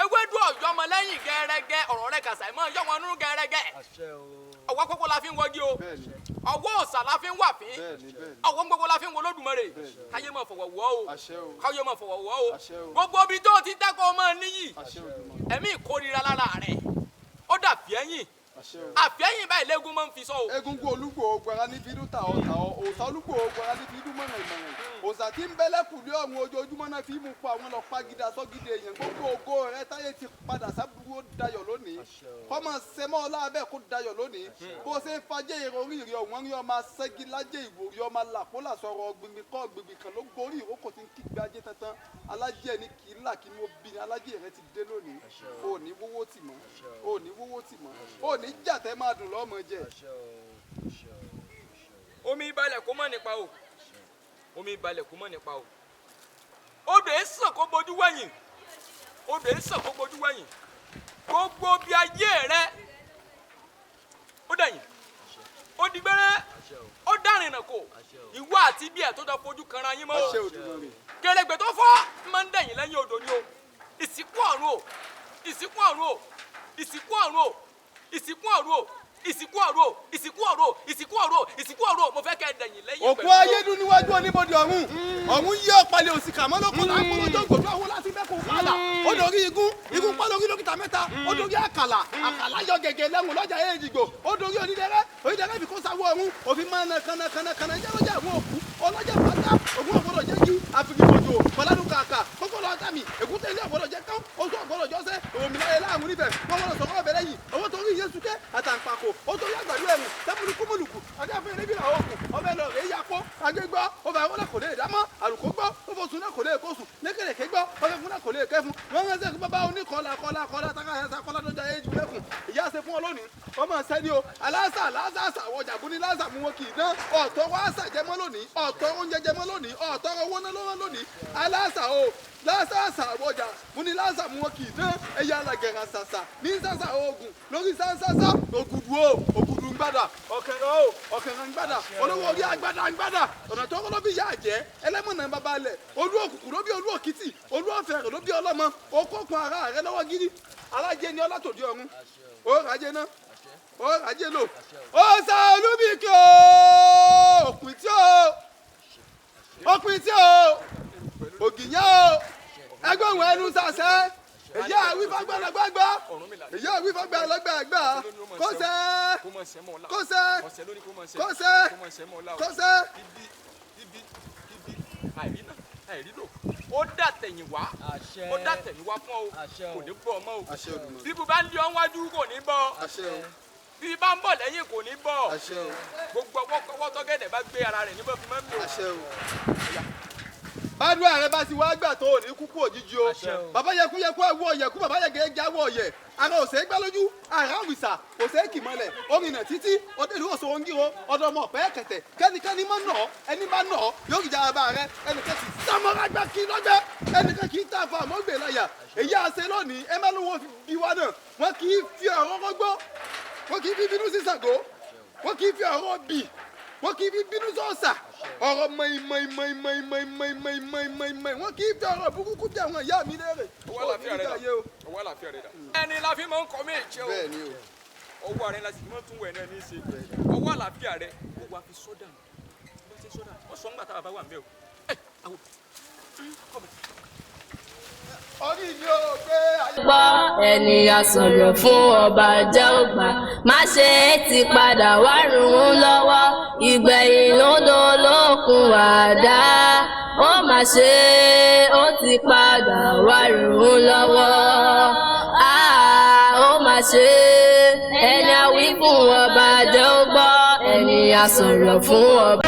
ewédú ọ̀yọ́ ọmọ lẹ́yìn gẹ gẹ́rẹ́gẹ́ ọ̀rọ̀ rẹ̀ kàṣà ìmọ̀ yọ̀ wọn nínú gẹ́rẹ́gẹ́ ọwọ́ kókó la fi ń wọ́gi o ọwọ́ ọ̀sà la fi ń wà fín ọwọ́ gbogbo la fi ń wo Olódùmarè káyé máa fọwọ́ wọ́ o káyé máa fọwọ́ wọ́ o gbogbo ibi tó ti dákọ̀ ọmọ níyì ẹ̀mí ìkórira lára rẹ̀ ó dàbí ẹ̀yìn àfẹ́yìn báyìí lẹ́gùn máa ń fi sọ o. egungun olúgbò ogbara níbi inú ta ọ̀tà òòsà olúgbò ogbara níbi inú mọ̀nà ìmọ̀ràn òòsà tí ń bẹ́lẹ́kùn lé ọ̀run ojoojúmọ́ náà fi mú pa àwọn lọ pagida sọ́gídé èèyàn gbogbo ògo rẹ táyé ti padà sábúrú ó dayọ̀ lónìí kọ́mọ sẹ́mọ́ ọlábẹ́ kó dayọ̀ lónìí bó ṣe ń fajẹ́ ìròrí ìrì ọ̀wọ́n rí ọmọ sẹ́gi lájẹ́ ìwòrí ọmọ làpólà sọ̀rọ̀ gbìngbìn kọ́ gbìngbìn kan ló gborí ìrókò tí ń kígbe ajé tantan alájẹ́ ní kì í là kí ni ó bí ni alájẹ́ rẹ ti dé lónìí ò ní wówó tì mọ́ ò ní wówó tì mọ́ ò ní jàtẹ́ máa dùn lọ́mọ jẹ. omi balẹ̀ kó mọ̀ nípa o omi balẹ̀ kó mọ̀ nípa o odò ẹ̀ sàn kó bojú wẹ̀yìn odò ẹ̀ sàn kó bojú wẹ̀yìn gbogbo bí ayé rẹ ó dẹ̀yìn ó di gbẹ́rẹ́ ó dárìnà kò ìwọ àti bí ẹ̀ tó jọ fojú kanra yín mọ́ kèrègbè tó fọ́ máa ń dẹ̀yìn lẹ́yìn odò ni o ìsìnkú ọ̀run o ìsìnkú ọ̀run o ìsìnkú ọ̀run o ìsìnkú ọ̀run o ìsìnkú ọ̀run o ìsìnkú ọ̀run o ìsìnkú ọ̀run o ìsìnkú ọ̀run o mo fẹ́ kẹ́ ẹ dẹ̀yìn lẹ́yìn òkú ayédùn níwájú oníbodè ọ̀run ọ̀run yí ọ̀pàlẹ̀ òsì kàmọ́ lóko lápòlójó gbòdó àwọn láti mẹ́kùn fàlà ó dorí igun pọ́ lórí dókítà mẹ́ta ó dorí àkàlà yọ gẹ̀gẹ̀ lẹ́hùn lọ́jà èjìgbò ó dorí onídẹrẹ́ fi kó sáwọ́ ọ̀run òfin máa na kànnàkànnà jẹ́ lọ́jà àwọn òkú ọlọ́jà pátá ògùn ọ̀gbọ́dọ̀ jẹ́ kí àfìgbòjò pọ̀ládùn kàkà kókó lọ́ọ́ tàmì èkúté ilé ọ̀gbọ́dọ̀ jẹ́ kán oṣù ọ̀gbọ́dọ̀ jọ́sẹ́ òmìnira ilé àwọn oníbẹ̀ wọ́n gbọ́dọ̀ sọ̀rọ̀ ọ̀bẹ̀rẹ̀ yìí owó torí Jésù kẹ́ àtàǹpàkò ó torí àgbàdo ẹ̀rù tẹ́múlù kúmùlùkù ajáfẹ́ eré bíra òkun ọbẹ̀ lọ rèé yakọ́ agbégbọ́ ọbẹ̀ àwọn náà kò lè dámọ́ àlùkò gbọ́ ọbọ̀sùn náà kò lè kóṣù lékèlèké gbọ́ ọbẹ̀ fún náà kò lè kẹ́fun wọ́n ń ránṣẹ́ bàbá oníkọ́lá kọ́lá takáyàsá kọ́lá tó jẹ́ éjù lẹ́kùn ìyá ṣe fún ọ lónìí ọmọ sẹ́ni o aláṣà àwọn ọjà ní láṣà mú wọn kì í dán ọ̀tọ̀ wàásà jẹmọ́ lónìí ọ̀tọ̀ oúnjẹ jẹmọ́ lónìí ọ̀tọ̀ owó náà lọ́wọ́ lónìí aláṣà o lásàsà àwọjà mú ní lásà mú wọn kì í dán ẹ̀yà alàgẹ̀rà sàsà ní sàsà oògùn lórí sàsàsà ògùdù ńgbàdà ọ̀kẹ̀rẹ̀ ńgbàdà olówó orí àgbàdà ọ̀nà tó kọ́ ló bí yá jẹ́ ẹlẹ́mọ̀nà bàbá lẹ̀ olú òkùnkùn ló bí olú òkìtì olú ọ̀fẹ́rẹ̀ ló bí ọlọ́mọ okókun ara rẹ lọ́wọ́ gírí alájẹ ni ọlátòdì ọ̀run ó ràjẹ náà ó ràjẹ lò ó sá olúbìkì ó òpin tí ó ògìyàn ó ẹgbẹ́ òun ẹnu sàṣẹ èyí àwífagbàlagbàgbà èyí àwífagbàlagbàgbà kọ́sẹ́. àìrílò ó dà tẹ̀yìn wá fún ọ kò ní bọ́ ọmọ o bí bó bá ń di ọ́ wájú kò ní bọ́ bí bá ń bọ̀ lẹ́yìn kò ní bọ̀ gbogbo ọwọ́ tọ́gẹ̀dẹ̀ bá gbé ara rẹ̀ níbọ̀ fún mẹ́mí o. bádùn ààrẹ bá ti wá gbà tó ò ní kúkú òjijì o bàbá yẹkú ẹwú ọ̀yẹ̀kú bàbá yẹgẹ jáwọ́ ọ̀yẹ̀ ara òsè gbá lójú ara òrìṣà òsè kì mọ́lẹ̀ omìnà títí ọdẹlú òṣòwò ń gírò ọdọmọ ọ̀pẹ́ kẹtẹ kẹ́nikẹ́ni mọ́ nà ọ́ ẹni bá nà ọ́ yóò kìjà ara rẹ ẹnìkan sì sàmọ́rágbá kí lọ́gbẹ́ ẹnìkan kì í tà fún àmọ́gbè láyà èyí àṣẹ lónìí ẹ má lówó bí wá náà wọn kì í fi ọ̀rọ̀ rọ́gbọ́ wọn kì í fi bínú sí Ṣàngó wọn kì í fi ọ̀rọ̀ bì wọn kì í fi bínú sọ́ọ̀sà ọ̀rọ̀ mọ̀ìmọ̀ìmọ̀ìmọ̀ìmọ̀ìmọ̀ìmọ̀ wọn kì í fi ọ̀rọ̀ burúkú tí àwọn ìyá mi léèrè. owó àlàáfíà rẹ dà ẹni la fi máa ń kọ́ méje o owó àrẹ la sì máa ń tún wẹ̀ náà ní í ṣe owó àlàáfíà rẹ owó àfi sọ́dà ó sọ ńgbà tá a bá wà ń bẹ̀ o. gbọ́ ènìyàn sọ̀rọ̀ fún ọba jẹ́ ògbà má ṣe é ti padà wá rùn ún lọ́wọ́ ìgbẹ̀yìn lódò lókun àdá ó má ṣe é ó ti padà wá rùn ún lọ́wọ́ ó má ṣe é ẹni àwí fún ọba jẹ́ ògbọ́ ènìyàn sọ̀rọ̀ fún ọba.